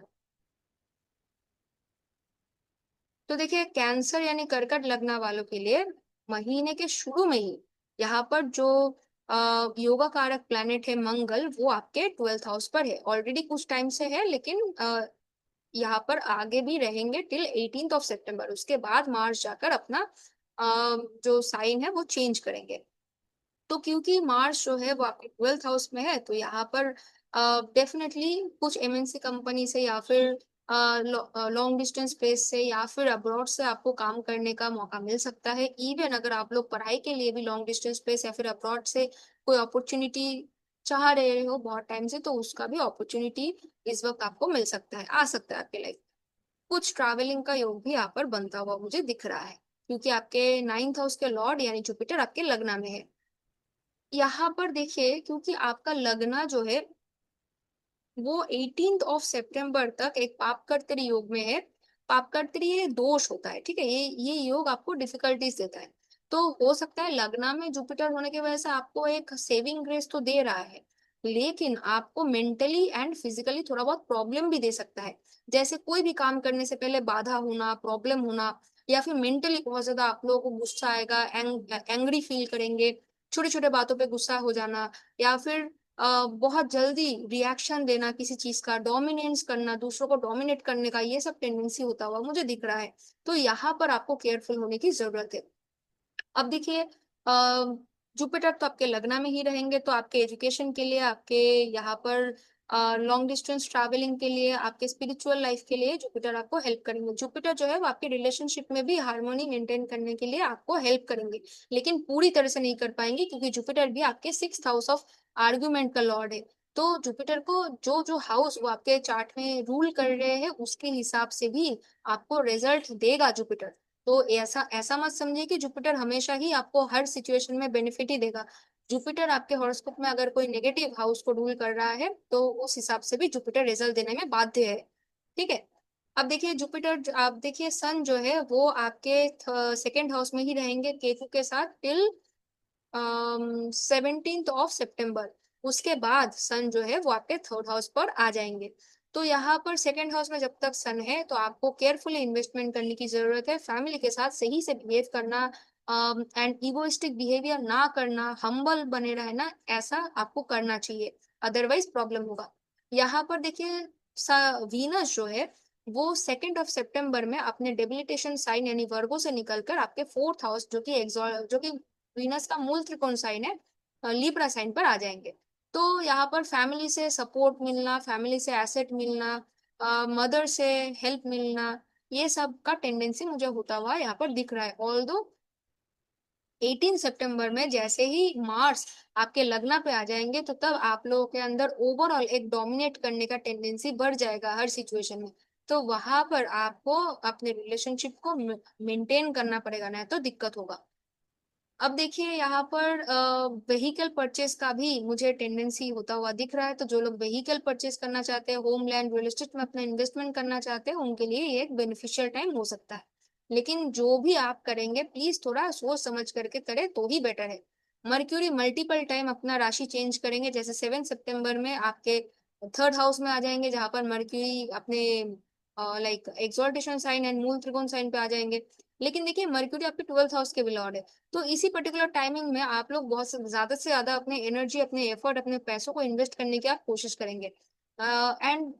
Speaker 2: तो देखिए कैंसर यानी कर्कट लग्न वालों के लिए महीने के शुरू में ही यहाँ पर जो योगा कारक प्लैनेट है मंगल, वो आपके 12th हाउस पर है, ऑलरेडी कुछ टाइम से है, लेकिन यहाँ पर आगे भी रहेंगे टिल 18 सितंबर। उसके बाद मार्स जाकर अपना जो साइन है वो चेंज करेंगे। तो क्योंकि मार्स जो है वो आपके 12th हाउस में है, तो यहाँ पर डेफिनेटली कुछ एमएनसी कंपनी से या फिर लॉन्ग डिस्टेंस स्पेस से या फिर अब्रॉड से आपको काम करने का मौका मिल सकता है। इवन अगर आप लोग पढ़ाई के लिए भी लॉन्ग डिस्टेंस स्पेस या फिर अब्रॉड से कोई अपॉर्चुनिटी चाह रहे हो बहुत टाइम से, तो उसका भी अपॉर्चुनिटी इस वक्त आपको मिल सकता है, आ सकता है आपके लाइफ। कुछ ट्रैवलिंग का योग भी यहाँ पर बनता हुआ मुझे दिख रहा है, क्योंकि आपके 9th हाउस के लॉर्ड यानी जुपिटर आपके लग्न में है। यहाँ पर देखिए क्योंकि आपका लग्न जो है वो 18 सितंबर तक एक पापकर्तरी योग में है। पापकर्तरी ये दोष होता है, ठीक है, ये योग आपको डिफिकल्टीज देता है। तो हो सकता है लग्न में जुपिटर होने की वजह से आपको एक सेविंग ग्रेस तो दे रहा है, लेकिन आपको मेंटली एंड फिजिकली थोड़ा बहुत प्रॉब्लम भी दे सकता है। जैसे कोई भी काम करने से पहले बाधा होना, प्रॉब्लम होना, या फिर मेंटली बहुत ज्यादा आप लोगों को गुस्सा आएगा, एंग्री फील करेंगे, छोटे छोटे बातों पे गुस्सा हो जाना, या फिर बहुत जल्दी रिएक्शन देना, किसी चीज का डोमिनेंस करना, दूसरों को डोमिनेट करने का, ये सब टेंडेंसी होता हुआ मुझे दिख रहा है। तो यहाँ पर आपको केयरफुल होने की जरूरत है। अब देखिए जुपिटर तो आपके लग्न में ही रहेंगे, तो आपके एजुकेशन के लिए, आपके यहाँ पर लॉन्ग डिस्टेंस ट्रैवलिंग के लिए, आपके स्पिरिचुअल लाइफ के लिए जुपिटर आपको हेल्प करेंगे। जुपिटर जो है वो आपके रिलेशनशिप में भी हार्मोनी मेंटेन करने के लिए आपको हेल्प करेंगे, लेकिन पूरी तरह से नहीं कर पाएंगे, क्योंकि जुपिटर भी आपके 6th हाउस ऑफ आर्ग्यूमेंट का लॉर्ड है। तो जुपिटर को जो जो हाउस वो आपके चार्ट में रूल कर रहे हैं उसके हिसाब से भी आपको रिजल्ट देगा जुपिटर। तो ऐसा ऐसा मत समझिए कि जुपिटर हमेशा ही आपको हर सिचुएशन में बेनिफिट ही देगा। जुपिटर आपके हॉरोस्कोप में अगर कोई नेगेटिव हाउस को रूल कर रहा है, तो उस हिसाब से भी जुपिटर रिजल्ट देने में बाध्य है। ठीक है। अब देखिए जुपिटर, आप देखिए सन जो है वो आपके 2nd हाउस में ही रहेंगे केतु के साथ टिल 17 सितंबर। उसके बाद सन जो है वो आपके 3rd हाउस पर आ जाएंगे। तो यहाँ पर 2nd हाउस में जब तक सन है तो आपको केयरफुली इन्वेस्टमेंट करने की जरूरत है, फैमिली के साथ सही से बिहेव करना एंड इगोइस्टिक बिहेवियर ना करना, हम्बल बने रहना, ऐसा आपको करना चाहिए, अदरवाइज प्रॉब्लम होगा। यहाँ पर देखिए वीनस जो है वो 2 सितंबर में अपने डेबिलिटेशन साइन यानी वर्गो से निकलकर आपके 4th हाउस जो कि वीनस का मूल त्रिकोण साइन है, लिब्रा साइन पर आ जाएंगे। तो यहाँ पर फैमिली से सपोर्ट मिलना, फैमिली से एसेट मिलना, मदर से हेल्प मिलना, ये सब का टेंडेंसी मुझे होता हुआ यहाँ पर दिख रहा है। ऑल्दो 18 सितंबर में जैसे ही मार्स आपके लग्न पे आ जाएंगे, तो तब आप लोगों के अंदर ओवरऑल एक डोमिनेट करने का टेंडेंसी बढ़ जाएगा हर सिचुएशन में। तो वहां पर आपको अपने रिलेशनशिप को मेंटेन करना पड़ेगा, नहीं तो दिक्कत होगा। अब देखिए यहाँ पर व्हीकल परचेस का भी मुझे टेंडेंसी होता हुआ दिख रहा है। तो जो लोग व्हीकल परचेस करना चाहते हैं, होम लैंड रियल एस्टेट में अपना इन्वेस्टमेंट करना चाहते हैं, उनके लिए ये एक बेनिफिशियल टाइम हो सकता है। लेकिन जो भी आप करेंगे प्लीज थोड़ा सोच समझ करके करें तो ही बेटर है। मर्क्यूरी मल्टीपल टाइम अपना राशि चेंज करेंगे, जैसे 7 सितंबर में आपके 3rd हाउस में आ जाएंगे, जहां पर मर्क्यूरी अपने लाइक एक्सॉल्टेशन साइन एंड मूल त्रिकोण साइन पे आ जाएंगे। लेकिन देखिए मर्क्यूरी आपके 12th हाउस के भी लॉर्ड है। तो इसी पर्टिकुलर टाइमिंग में आप लोग बहुत से ज्यादा अपने एनर्जी, अपने एफर्ट, अपने पैसों को इन्वेस्ट करने की आप कोशिश करेंगे। एंड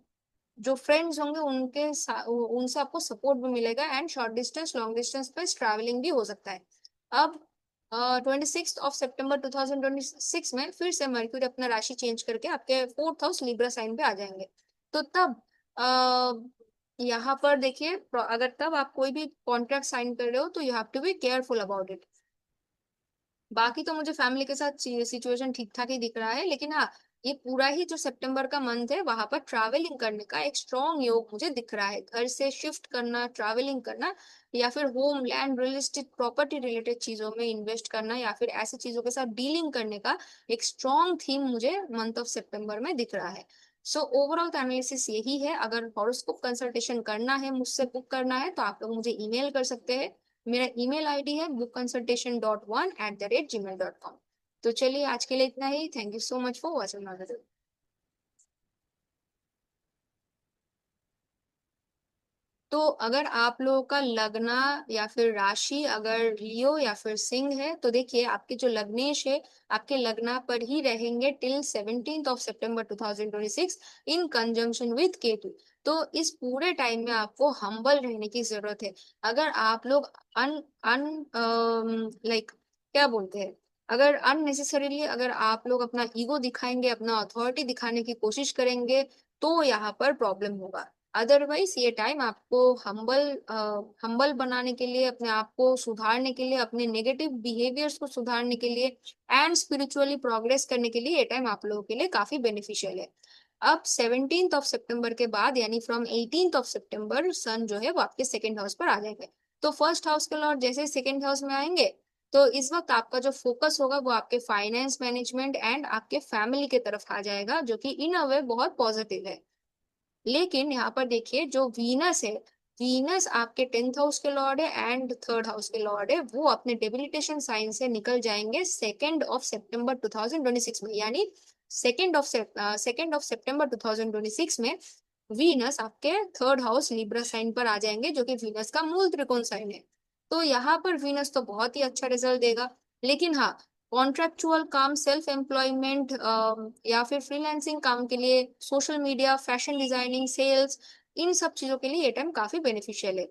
Speaker 2: जो फ्रेंड्स होंगे उनसे आपको सपोर्ट भी मिलेगा, and short distance long distance पे ट्रैवलिंग भी हो सकता है। अब 26 सितंबर 2026 में फिर से मर्क्यूरी अपना राशि चेंज करके आपके 4th हाउस लिब्रा साइन पे आ जाएंगे। तो तब यहाँ पर देखिए अगर तब आप कोई भी कॉन्ट्रैक्ट साइन कर रहे हो तो you have to be careful about it. बाकी तो मुझे फैमिली के साथ सिचुएशन ठीक ठाक ही दिख रहा है, लेकिन हाँ, ये पूरा ही जो सितंबर का मंथ है वहां पर ट्रैवलिंग करने का एक स्ट्रॉन्ग योग मुझे दिख रहा है। घर से शिफ्ट करना, ट्रैवलिंग करना, या फिर home land real estate property related चीजों में इन्वेस्ट करना, या फिर ऐसी चीजों के साथ डीलिंग करने का एक स्ट्रॉन्ग थीम मुझे मंथ ऑफ सितंबर में दिख रहा है। सो ओवरऑल एनालिसिस यही है। अगर हॉरोस्कोप कंसल्टेशन करना है, मुझसे बुक करना है, तो आप लोग मुझे ईमेल कर सकते हैं। मेरा ईमेल आईडी है bookconsultation.1@gmail.com। तो चलिए आज के लिए इतना ही। Thank you so much for watching my video. तो अगर आप लोगों का लग्न या फिर राशि अगर लियो या फिर सिंह है, तो देखिए आपके जो लग्नेश है आपके लग्न पर ही रहेंगे till 17 September 2026 in conjunction with Ketu. तो इस पूरे टाइम में आपको हम्बल रहने की जरूरत है। अगर आप लोग अन अन लाइक क्या बोलते हैं, अगर अननेसेसरीली अगर आप लोग अपना ईगो दिखाएंगे, अपना अथॉरिटी दिखाने की कोशिश करेंगे, तो यहाँ पर प्रॉब्लम होगा। अदरवाइज ये टाइम आपको हम्बल बनाने के लिए, अपने आप को सुधारने के लिए, अपने नेगेटिव बिहेवियर्स को सुधारने के लिए एंड स्पिरिचुअली प्रोग्रेस करने के लिए ये टाइम आप लोगों के लिए काफी बेनिफिशियल है। अब 17 सितंबर के बाद यानी फ्रॉम 18 सितंबर सन जो है वो आपके सेकेंड हाउस पर आ जाएंगे। तो फर्स्ट हाउस के लॉर्ड जैसे सेकेंड हाउस में आएंगे, तो इस वक्त आपका जो फोकस होगा वो आपके फाइनेंस मैनेजमेंट एंड आपके फैमिली की तरफ आ जाएगा, जो कि इन अ वे बहुत पॉजिटिव है। लेकिन यहाँ पर देखिए जो वीनस है, वीनस आपके 10th हाउस के लॉर्ड है एंड थर्ड हाउस के लॉर्ड है, वो अपने डेबिलिटेशन साइन से निकल जाएंगे 2 सितंबर 2026 में। यानी सेकेंड ऑफ सितंबर 2026 में वीनस आपके थर्ड हाउस लिब्रा साइन पर आ जाएंगे, जो कि वीनस का मूल त्रिकोण साइन है। तो यहाँ पर वीनस तो बहुत ही अच्छा रिजल्ट देगा। लेकिन हाँ, कॉन्ट्रेक्चुअल काम, सेल्फ एम्प्लॉयमेंट या फिर फ्रीलांसिंग काम के लिए, social media, fashion designing, sales, इन सब चीजों के लिए ये टाइम काफी बेनिफिशियल है।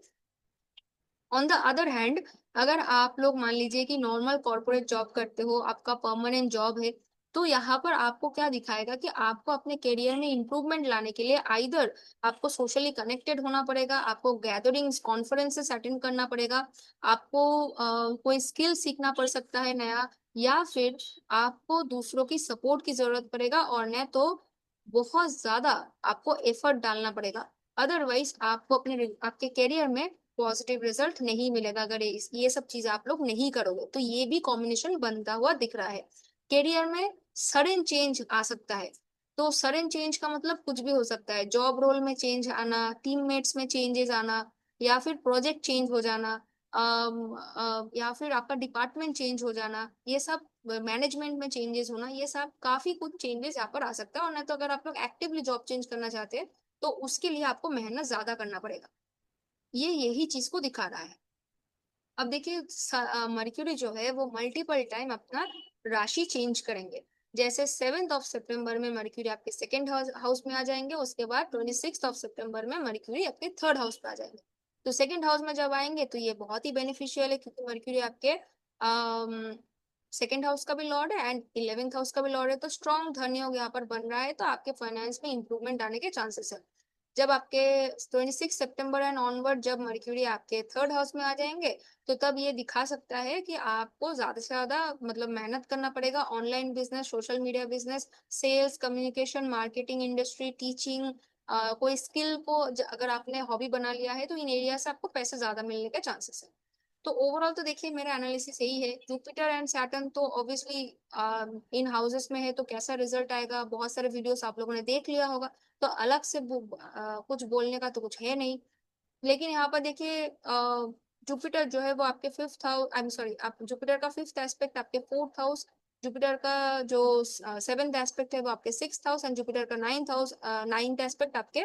Speaker 2: ऑन द अदर हैंड, अगर आप लोग मान लीजिए कि नॉर्मल कॉर्पोरेट जॉब करते हो, आपका परमानेंट जॉब है, तो यहाँ पर आपको क्या दिखाएगा कि आपको अपने करियर में इंप्रूवमेंट लाने के लिए आइदर आपको सोशली कनेक्टेड होना पड़ेगा, आपको गैदरिंग्स, कॉन्फ्रेंसेस अटेंड करना पड़ेगा, आपको कोई स्किल सीखना पड़ सकता है नया, या फिर आपको दूसरों की सपोर्ट की जरूरत पड़ेगा, और न तो बहुत ज्यादा आपको एफर्ट डालना पड़ेगा। अदरवाइज आपको अपने आपके करियर में पॉजिटिव रिजल्ट नहीं मिलेगा अगर ये सब चीज आप लोग नहीं करोगे। तो ये भी कॉम्बिनेशन बनता हुआ दिख रहा है। करियर में सडन चेंज आ सकता है। तो सडन चेंज का मतलब कुछ भी हो सकता है, जॉब रोल में चेंज आना, टीममेट्स में चेंजेस आना, या फिर प्रोजेक्ट चेंज हो जाना, या फिर आपका डिपार्टमेंट चेंज हो जाना, ये सब मैनेजमेंट में चेंजेस होना, ये सब काफी कुछ चेंजेस यहाँ पर आ सकता है। और नहीं तो अगर आप लोग एक्टिवली जॉब चेंज करना चाहते हैं, तो उसके लिए आपको मेहनत ज्यादा करना पड़ेगा। ये यही चीज को दिखा रहा है। अब देखिए मर्क्यूरी जो है वो मल्टीपल टाइम अपना राशि चेंज करेंगे। जैसे 7 सितंबर में मर्क्यूरी आपके सेकेंड हाउस में आ जाएंगे, उसके बाद 26 सितंबर में मर्क्यूरी आपके थर्ड हाउस पे आ जाएंगे। तो सेकेंड हाउस में जब आएंगे तो ये बहुत ही बेनिफिशियल है, क्योंकि मर्क्यूरी आपके सेकेंड हाउस का भी लॉर्ड है एंड 11th हाउस का भी लॉर्ड है। तो स्ट्रॉन्ग धन योग यहाँ पर बन रहा है, तो आपके फाइनेंस में इंप्रूवमेंट आने के चांसेस है। जब आपके 26 सितंबर एंड ऑनवर्ड जब मर्क्यूरी आपके थर्ड हाउस में आ जाएंगे, तो तब ये दिखा सकता है कि आपको ज्यादा से ज्यादा मतलब मेहनत करना पड़ेगा। Online business, social media business, sales, communication, marketing, industry, teaching, कोई स्किल को अगर आपने हॉबी बना लिया है, तो इन एरिया से आपको पैसे ज्यादा मिलने के चांसेस है। तो ओवरऑल तो देखिए मेरा एनालिसिस यही है। जुपिटर एंड सैटर्न तो ऑब्वियसली इन हाउसेस में है, तो कैसा रिजल्ट आएगा बहुत सारे वीडियोस आप लोगों ने देख लिया होगा, तो अलग से कुछ बोलने का तो कुछ है नहीं। लेकिन यहाँ पर देखिए जुपिटर जो है वो आपके fifth house, I am sorry, आप जुपिटर का फिफ्थ एस्पेक्ट आपके फोर्थ हाउस, जुपिटर का जो सेवेंथ एस्पेक्ट है वो आपके सिक्स्थ हाउस, एंड जुपिटर का नाइन्थ एस्पेक्ट आपके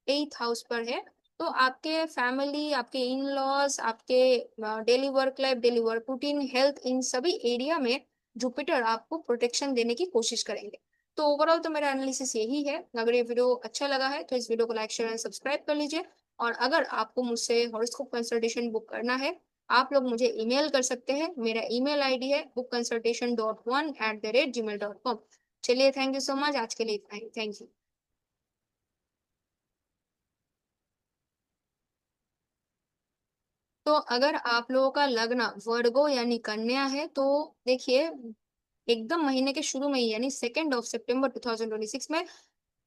Speaker 2: एट्थ हाउस पर है। तो आपके फैमिली, आपके इन लॉज, आपके daily work life, daily work routine, health, इन सभी एरिया में जुपिटर आपको प्रोटेक्शन देने की कोशिश करेंगे। तो ओवरऑल तो मेरा एनालिसिस यही है। अगर ये वीडियो अच्छा लगा है तो इस वीडियो को लाइक, शेयर एंड सब्सक्राइब कर लीजिए। और अगर आपको मुझसे हॉरोस्कोप कंसल्टेशन बुक करना है, आप लोग मुझे ईमेल कर सकते हैं। मेरा ईमेल आईडी है bookconsultation.1@gmail.com। चलिए, थैंक यू सो मच। आज के लिए इतना ही। Thank you. तो अगर आप लोगों का लग्न वर्गो यानी कन्या है तो देखिए एकदम महीने के शुरू में ही यानी 2 सितंबर 2026 में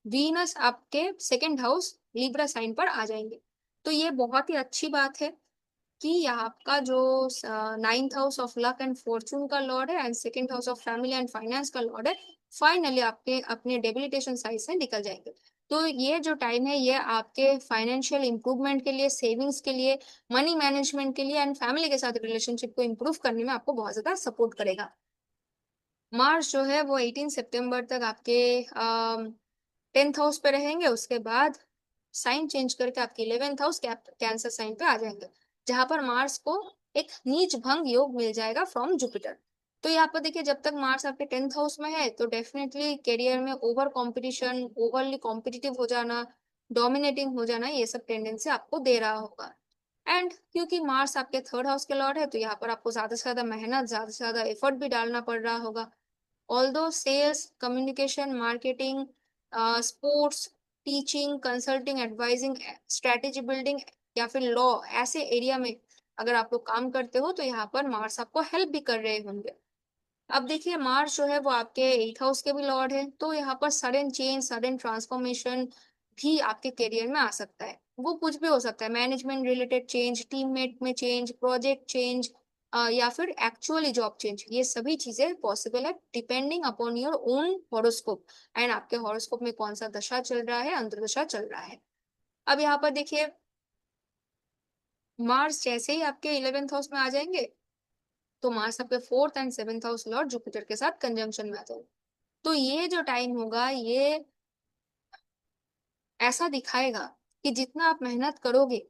Speaker 2: वीनस आपके सेकंड हाउस लिब्रा साइन पर आ जाएंगे। तो ये बहुत ही अच्छी बात है कि यहाँ आपका जो 9th house of luck and Fortune का लॉर्ड है and second house of family and finance का लॉर्ड है, फाइनली आपके अपने डेबिलिटेशन साइड से निकल जाएंगे। तो ये जो टाइम है ये आपके फाइनेंशियल इंप्रूवमेंट के लिए, सेविंग्स के लिए, मनी मैनेजमेंट के लिए एंड फैमिली के साथ रिलेशनशिप को इम्प्रूव करने में आपको बहुत ज्यादा सपोर्ट करेगा। मार्स जो है वो 18 सितंबर तक आपके 10th हाउस पे रहेंगे, उसके बाद साइन चेंज करके आपके 11th हाउस कैंसर साइन पे आ जाएंगे, जहां पर मार्स को एक नीच भंग योग मिल जाएगा फ्रॉम जुपिटर। तो यहाँ पर देखिए जब तक मार्स आपके 10th हाउस में है तो डेफिनेटली करियर में ओवर कंपटीशन, ओवरली कॉम्पिटिटिव हो जाना, डोमिनेटिंग हो जाना, ये सब टेंडेंसी आपको दे रहा होगा। एंड क्योंकि मार्स आपके 3rd हाउस के लॉर्ड है तो यहाँ पर आपको ज्यादा से ज्यादा मेहनत, ज्यादा से ज्यादा एफर्ट भी डालना पड़ रहा होगा। Although sales, communication, marketing, sports, teaching, consulting, advising, strategy building या फिर लॉ ऐसे एरिया में अगर आप लोग काम करते हो तो यहाँ पर मार्स आपको हेल्प भी कर रहे होंगे। अब देखिए मार्स जो है वो आपके 8th हाउस के भी लॉर्ड है, तो यहाँ पर सडन चेंज, सडन ट्रांसफॉर्मेशन भी आपके करियर में आ सकता है। वो कुछ भी हो सकता है, मैनेजमेंट रिलेटेड चेंज, टीममेट में चेंज, प्रोजेक्ट चेंज, या फिर एक्चुअली जॉब चेंज, ये सभी चीजें पॉसिबल है depending upon your own horoscope and आपके हॉरोस्कोप में कौन सा दशा चल रहा है, अंतर्दशा चल रहा है। अब यहाँ पर देखिए मार्स जैसे ही आपके 11th हाउस में आ जाएंगे तो मार्स आपके 4th and 7th house Lord Jupiter के साथ कंजंक्शन में आ जाएंगे। तो ये जो टाइम होगा ये ऐसा दिखाएगा कि जितना आप मेहनत करोगे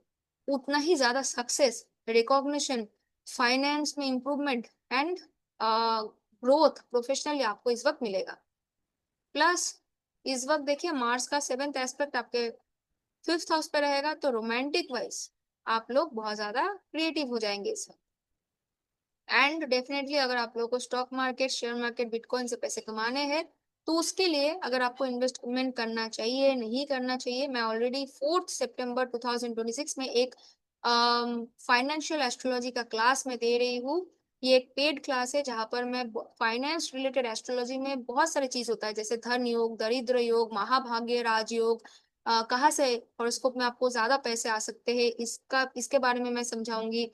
Speaker 2: उतना ही ज्यादा सक्सेस, रिकॉग्निशन, फाइनेंस में इंप्रूवमेंट एंड ग्रोथ प्रोफेशनली आपको इस वक्त मिलेगा। प्लस इस वक्त देखिए मार्स का 7th एस्पेक्ट आपके 5th हाउस पे रहेगा, तो रोमांटिक वाइज आप लोग बहुत ज्यादा क्रिएटिव हो जाएंगे इस वक्त। एंड डेफिनेटली अगर आप लोगों को stock market, share market, bitcoin से पैसे कमाने हैं तो उसके लिए अगर आपको इन्वेस्टमेंट करना चाहिए नहीं करना चाहिए, मैं ऑलरेडी 4 सितंबर 2026 में एक फाइनेंशियल एस्ट्रोलॉजी का क्लास में दे रही हूँ। ये एक पेड क्लास है जहां पर मैं फाइनेंस रिलेटेड एस्ट्रोलॉजी में बहुत सारे चीज होता है जैसे धन योग, दरिद्र योग, महाभाग्य, राजयोग, कहाँ से हॉरोस्कोप में आपको ज्यादा पैसे आ सकते हैं इसके बारे में मैं समझाऊंगी।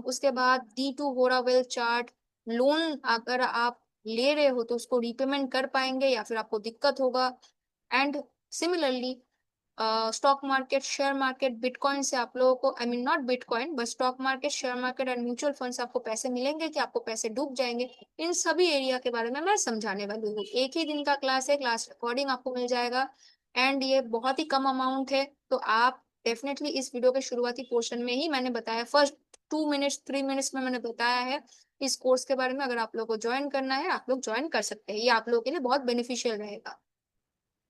Speaker 2: उसके बाद D2 हो रहा वेल्थ चार्ट, लोन अगर आप ले रहे हो तो उसको रीपेमेंट कर पाएंगे या फिर आपको दिक्कत होगा। And similarly stock market, share market, bitcoin से आप लोगों को, I mean not bitcoin but stock market, share market and mutual fund से आपको पैसे मिलेंगे कि आपको पैसे डूब जाएंगे, इन सभी एरिया के बारे में मैं समझाने वाली हूँ। एक ही दिन का क्लास है, क्लास रिकॉर्डिंग आपको मिल जाएगा एंड ये बहुत ही कम अमाउंट है। तो आप डेफिनेटली इस वीडियो के शुरुआती पोर्शन में ही मैंने बताया, फर्स्ट 2 मिनट्स 3 मिनट्स में मैंने बताया है इस कोर्स के बारे में। अगर आप लोगों को ज्वाइन करना है आप लोग ज्वाइन कर सकते हैं, ये आप लोगों के लिए बहुत बेनिफिशियल रहेगा।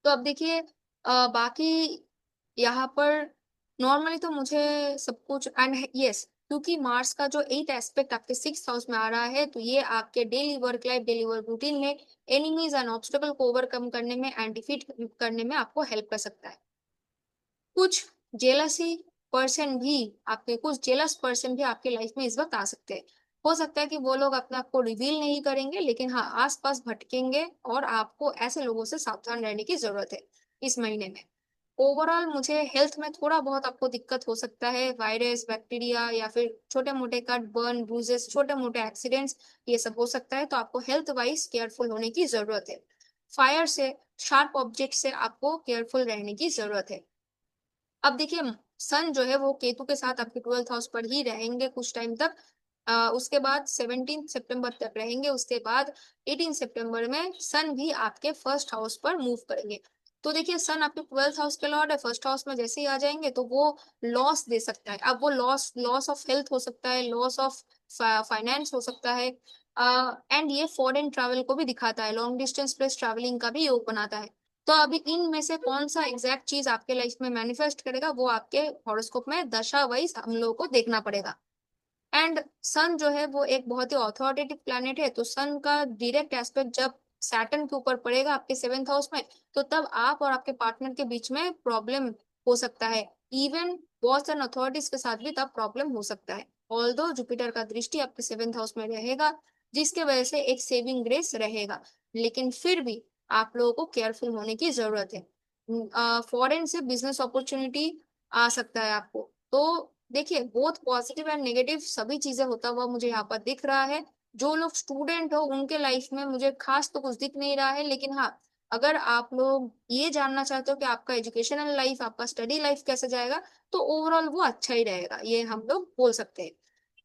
Speaker 2: तो अब देखिए बाकी यहाँ पर नॉर्मली तो मुझे सब कुछ एंड यस, क्योंकि मार्स का जो 8th एस्पेक्ट आपके 6th हाउस में आ रहा है तो ये आपके daily work life, daily work routine में एनिमीज एंड ऑब्स्टेकल को ओवरकम करने में एंड डिफीट करने में आपको हेल्प कर सकता है। कुछ जेलसी पर्सन भी कुछ जेलस पर्सन भी आपके लाइफ में इस वक्त आ सकते हैं। हो सकता है कि वो लोग अपने आप को रिवील नहीं करेंगे लेकिन हाँ आसपास भटकेंगे और आपको ऐसे लोगों से सावधान रहने की जरूरत है इस महीने में। ओवरऑल मुझे हेल्थ में थोड़ा बहुत आपको दिक्कत हो सकता है, वायरस, बैक्टीरिया या फिर छोटे मोटे कट, बर्न, ब्रूजेस, छोटे मोटे एक्सीडेंट्स, ये सब हो सकता है, तो आपको हेल्थ वाइज केयरफुल होने की जरूरत है। फायर से, शार्प ऑब्जेक्ट से आपको केयरफुल रहने की जरूरत है। अब देखिए सन जो है वो केतु के साथ आपके 12th हाउस पर ही रहेंगे कुछ टाइम तक। उसके बाद 17 सितंबर तक रहेंगे, उसके बाद 18 सितंबर में सन भी आपके 1st हाउस पर मूव करेंगे। तो देखिए सन आपके 12th हाउस के लॉर्ड है, 1st हाउस में जैसे ही आ जाएंगे तो वो लॉस दे सकता है। अब वो लॉस लॉस ऑफ हेल्थ हो सकता है, लॉस ऑफ फाइनेंस हो सकता है, एंड ये फॉरेन ट्रैवल को भी दिखाता है, लॉन्ग डिस्टेंस प्लस ट्रैवलिंग का भी योग बनाता है। तो अभी इनमें से कौन सा एग्जैक्ट चीज आपके लाइफ में मैनिफेस्ट करेगा वो आपके हॉरोस्कोप में दशा वाइज हम लोगों को देखना पड़ेगा। एंड सन जो है वो एक बहुत ही ऑथोरिटेटिव प्लैनेट है, तो सन का डायरेक्ट एस्पेक्ट जब सैटर्न के ऊपर पड़ेगा आपके 7th हाउस में तो तब आप और आपके पार्टनर के बीच में प्रॉब्लम हो सकता है। इवन बॉस एंड अथॉरिटीज के साथ भी तब प्रॉब्लम हो सकता है। ऑल्दो जुपिटर का दृष्टि आपके 7th हाउस में रहेगा, जिसके वजह से एक सेविंग ग्रेस रहेगा, लेकिन फिर भी आप लोगों को केयरफुल होने की जरूरत है। फॉरेन से बिजनेस अपॉर्चुनिटी आ सकता है आपको। तो देखिए, बोथ पॉजिटिव एंड नेगेटिव सभी चीजें होता हुआ मुझे यहाँ पर दिख रहा है। जो लोग स्टूडेंट हो उनके लाइफ में मुझे खास तो कुछ दिख नहीं रहा है, लेकिन हाँ, अगर आप लोग ये जानना चाहते हो कि आपका एजुकेशनल लाइफ, आपका स्टडी लाइफ कैसे जाएगा, तो ओवरऑल वो अच्छा ही रहेगा, ये हम लोग बोल सकते हैं।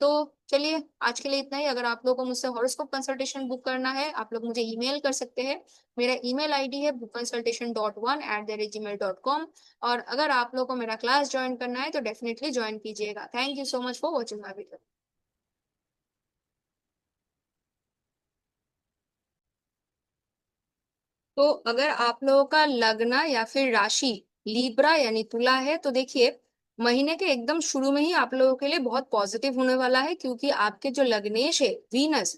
Speaker 2: तो चलिए, आज के लिए इतना ही। अगर आप लोगों को मुझसे हॉरोस्कोप कंसल्टेशन बुक करना है, आप लोग मुझे ईमेल कर सकते हैं। मेरा ईमेल आईडी है bookconsultation.1@gmail.com। और अगर आप लोगों को मेरा क्लास ज्वाइन करना है तो डेफिनेटली ज्वाइन कीजिएगा। Thank you so much for watching my video. तो अगर आप लोगों का लग्न या फिर राशि लीब्रा यानी तुला है, तो देखिए, महीने के एकदम शुरू में ही आप लोगों के लिए बहुत पॉजिटिव होने वाला है, क्योंकि आपके जो लग्नेश है वीनस,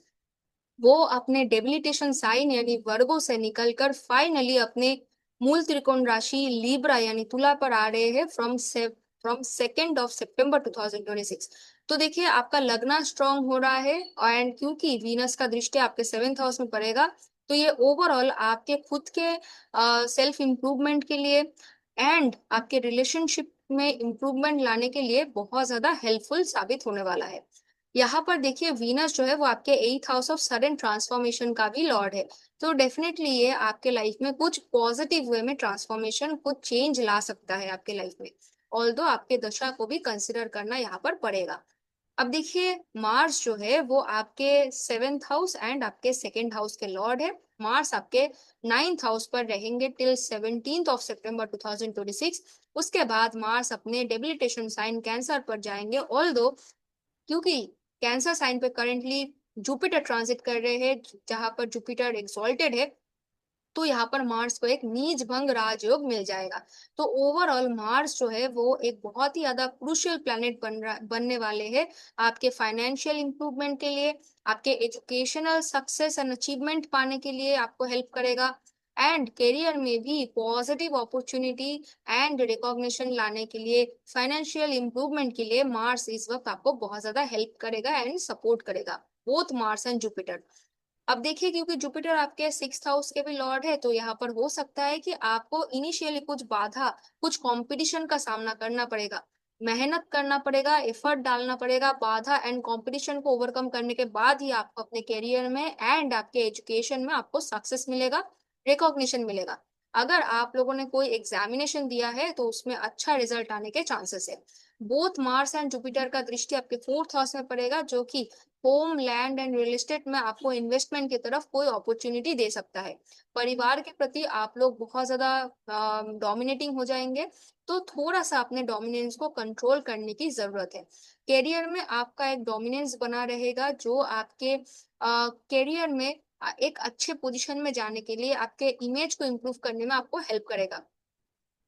Speaker 2: वो अपने डेबिलिटेशन साइन यानी वर्गो से निकलकर फाइनली अपने मूल त्रिकोण राशि लीब्रा यानी तुला पर आ रहे हैं फ्रॉम 2 सितंबर 2026। तो देखिए, आपका लगना स्ट्रांग हो रहा है, एंड क्योंकि वीनस का दृष्टि आपके 7th हाउस में पड़ेगा, तो ये ओवरऑल आपके खुद के सेल्फ इम्प्रूवमेंट के लिए एंड आपके रिलेशनशिप में इम्प्रूवमेंट लाने के लिए बहुत ज्यादा हेल्पफुल साबित होने वाला है। यहाँ पर देखिए, वीनस जो है वो आपके 8th house of sudden transformation का भी लॉर्ड है। तो डेफिनेटली ये आपके लाइफ में कुछ पॉजिटिव वे में ट्रांसफॉर्मेशन, कुछ चेंज ला सकता है आपके लाइफ में। ऑल्दो आपके दशा को भी कंसिडर करना यहाँ पर पड़ेगा। अब देखिए, मार्स जो है वो आपके 7th हाउस एंड आपके 2nd हाउस के लॉर्ड है। मार्स आपके 9th हाउस पर रहेंगे टिल 17 सितंबर 2026। उसके बाद मार्स अपने डेबिलिटेशन साइन कैंसर पर जाएंगे। ऑल्दो क्योंकि कैंसर साइन पे करेंटली जुपिटर ट्रांजिट कर रहे हैं, जहां पर जुपिटर एक्सॉल्टेड है, तो यहाँ पर मार्स को एक नीच भंग राजयोग मिल जाएगा। तो ओवरऑल मार्स जो है वो एक बहुत ही ज्यादा क्रूशियल प्लैनेट बनने वाले हैं आपके फाइनेंशियल इंप्रूवमेंट के लिए, आपके एजुकेशनल सक्सेस एंड अचीवमेंट पाने के लिए आपको हेल्प करेगा, एंड करियर में भी पॉजिटिव अपॉर्चुनिटी एंड रिकॉग्निशन लाने के लिए, फाइनेंशियल इंप्रूवमेंट के लिए मार्स इस वक्त आपको बहुत ज्यादा हेल्प करेगा एंड सपोर्ट करेगा, बोथ मार्स एंड जुपिटर। अब देखिए, क्योंकि जुपिटर आपके 6th हाउस के भी लॉर्ड है, तो यहाँ पर हो सकता है कि आपको इनिशियली कुछ बाधा, कुछ कंपटीशन का सामना करना पड़ेगा, मेहनत करना पड़ेगा, एफर्ट डालना पड़ेगा। बाधा एंड कंपटीशन को ओवरकम करने के बाद ही आपको अपने करियर में एंड आपके एजुकेशन में आपको सक्सेस मिलेगा, रिकॉग्निशन मिलेगा। अगर आप लोगों ने कोई एग्जामिनेशन दिया है तो उसमें अच्छा रिजल्ट आने के चांसेस है। बोथ मार्स एंड जुपिटर का दृष्टि आपके 4th हाउस में पड़ेगा, जो कि home, land and real estate में आपको इन्वेस्टमेंट की तरफ कोई अपॉर्चुनिटी दे सकता है। परिवार के प्रति आप लोग बहुत ज्यादा डोमिनेटिंग हो जाएंगे, तो थोड़ा सा अपने डोमिनेंस को कंट्रोल करने की जरूरत है। करियर में आपका एक डोमिनेंस बना रहेगा, जो आपके करियर में एक अच्छे पोजीशन में जाने के लिए, आपके इमेज को इम्प्रूव करने में आपको हेल्प करेगा।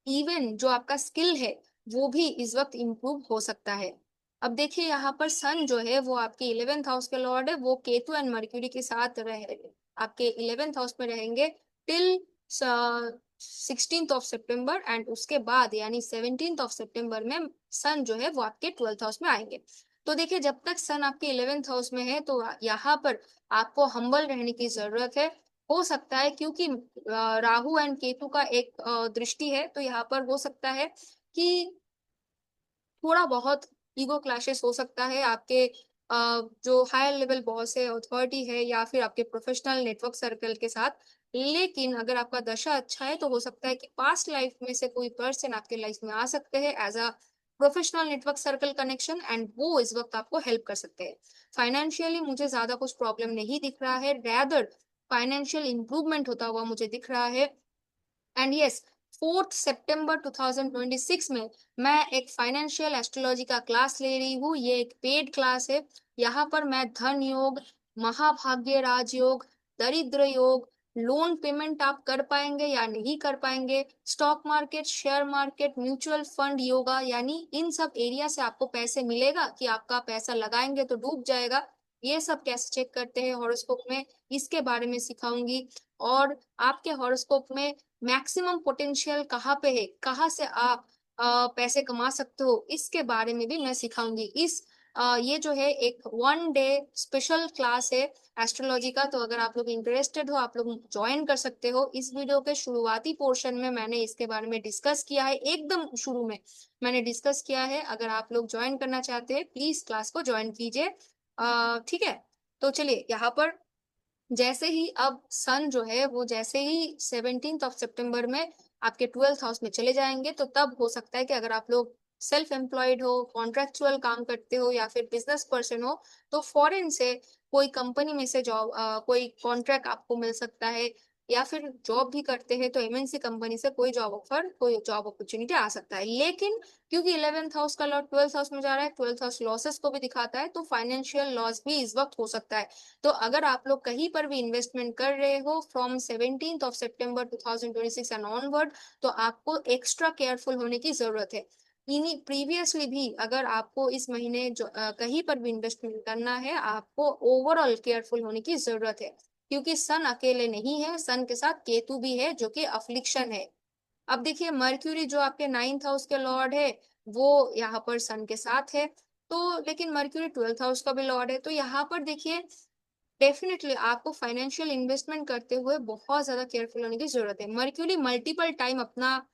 Speaker 2: इवन जो आपका स्किल है वो भी इस वक्त इम्प्रूव हो सकता है। अब देखिए, यहाँ पर सन जो है वो आपके 11th हाउस के लॉर्ड है, वो केतु एंड मर्क्यूरी के साथ रहे, आपके 11th हाउस में रहेंगे टिल 16 सितंबर, एंड उसके बाद यानी 17 सितंबर में सन जो है वो आपके 12th हाउस में आएंगे। तो देखिए, जब तक सन आपके 11th हाउस में है तो यहाँ पर आपको हम्बल रहने की जरूरत है। हो सकता है, क्योंकि राहु एंड केतु का एक दृष्टि है, तो यहाँ पर हो सकता है कि थोड़ा बहुत ईगो क्लैशेस हो सकता है आपके जो हायर लेवल बॉस है, अथॉरिटी है, या फिर आपके प्रोफेशनल नेटवर्क सर्कल के साथ। लेकिन अगर आपका दशा अच्छा है तो हो सकता है कि पास्ट लाइफ में से कोई पर्सन आपके लाइफ में आ सकते हैं as a professional network circle connection, and वो इस वक्त आपको हेल्प कर सकते हैं। फाइनेंशियली मुझे ज्यादा कुछ प्रॉब्लम नहीं दिख रहा है, रैदर फाइनेंशियल इंप्रूवमेंट होता हुआ मुझे दिख रहा है। एंड यस, 4 सितंबर 2026 में मैं एक फाइनेंशियल एस्ट्रोलॉजी का क्लास ले रही हूँ। ये एक पेड क्लास है। यहाँ पर मैं धन योग, महाभाग्य राजयोग, दरिद्र योग, लोन पेमेंट आप कर पाएंगे या नहीं कर पाएंगे, stock market, share market, mutual fund yoga, यानी इन सब एरिया से आपको पैसे मिलेगा कि आपका पैसा लगाएंगे तो डूब जाएगा, ये सब कैसे चेक करते हैं हॉरोस्कोप में, इसके बारे में सिखाऊंगी। और आपके हॉरोस्कोप में मैक्सिमम पोटेंशियल कहाँ पे है, कहाँ से आप पैसे कमा सकते हो, इसके बारे में भी मैं सिखाऊंगी। ये जो है एक 1 डे स्पेशल क्लास है एस्ट्रोलॉजी का। तो अगर आप लोग इंटरेस्टेड हो, आप लोग ज्वाइन कर सकते हो। इस वीडियो के शुरुआती पोर्शन में मैंने इसके बारे में डिस्कस किया है, एकदम शुरू में मैंने डिस्कस किया है। अगर आप लोग ज्वाइन करना चाहते हैं, प्लीज क्लास को ज्वाइन कीजिए। ठीक है। तो चलिए, यहाँ पर जैसे ही अब सन जो है वो जैसे ही 17 सितंबर में आपके 12th हाउस में चले जाएंगे, तो तब हो सकता है कि अगर आप लोग सेल्फ एम्प्लॉयड हो, कॉन्ट्रेक्चुअल काम करते हो, या फिर बिजनेस पर्सन हो, तो फॉरेन से कोई कंपनी में से जॉब, कोई कॉन्ट्रैक्ट आपको मिल सकता है। या फिर जॉब भी करते हैं तो एमएनसी कंपनी से कोई जॉब ऑफर, कोई जॉब अपॉर्चुनिटी आ सकता है। लेकिन क्योंकि 11th हाउस का लॉर्ड 12th हाउस में जा रहा है, 12th हाउस लॉसेस को भी दिखाता है, तो फाइनेंशियल लॉस भी इस वक्त हो सकता है। तो अगर आप लोग कहीं पर भी इन्वेस्टमेंट कर रहे हो फ्रॉम 17 सितंबर 2026 एंड ऑनवर्ड, तो आपको एक्स्ट्रा केयरफुल होने की जरूरत है। इन्हीं प्रीवियसली भी अगर आपको इस महीने जो कहीं पर भी इन्वेस्टमेंट करना है, आपको ओवरऑल केयरफुल होने की जरूरत है। क्योंकि सन अकेले नहीं है, सन के साथ केतु भी है जो कि अफ्लिक्शन है। अब देखिए, मर्क्यूरी जो आपके 9th हाउस के लॉर्ड है, वो यहाँ पर सन के साथ है। तो लेकिन मर्क्यूरी 12th हाउस का भी लॉर्ड है। तो यहाँ पर देखिए, डेफिनेटली आपको फाइनेंशियल इन्वेस्टमेंट करते हुए बहुत ज्यादा केयरफुल होने की जरूरत है। मर्क्यूरी मल्टीपल टाइम अपना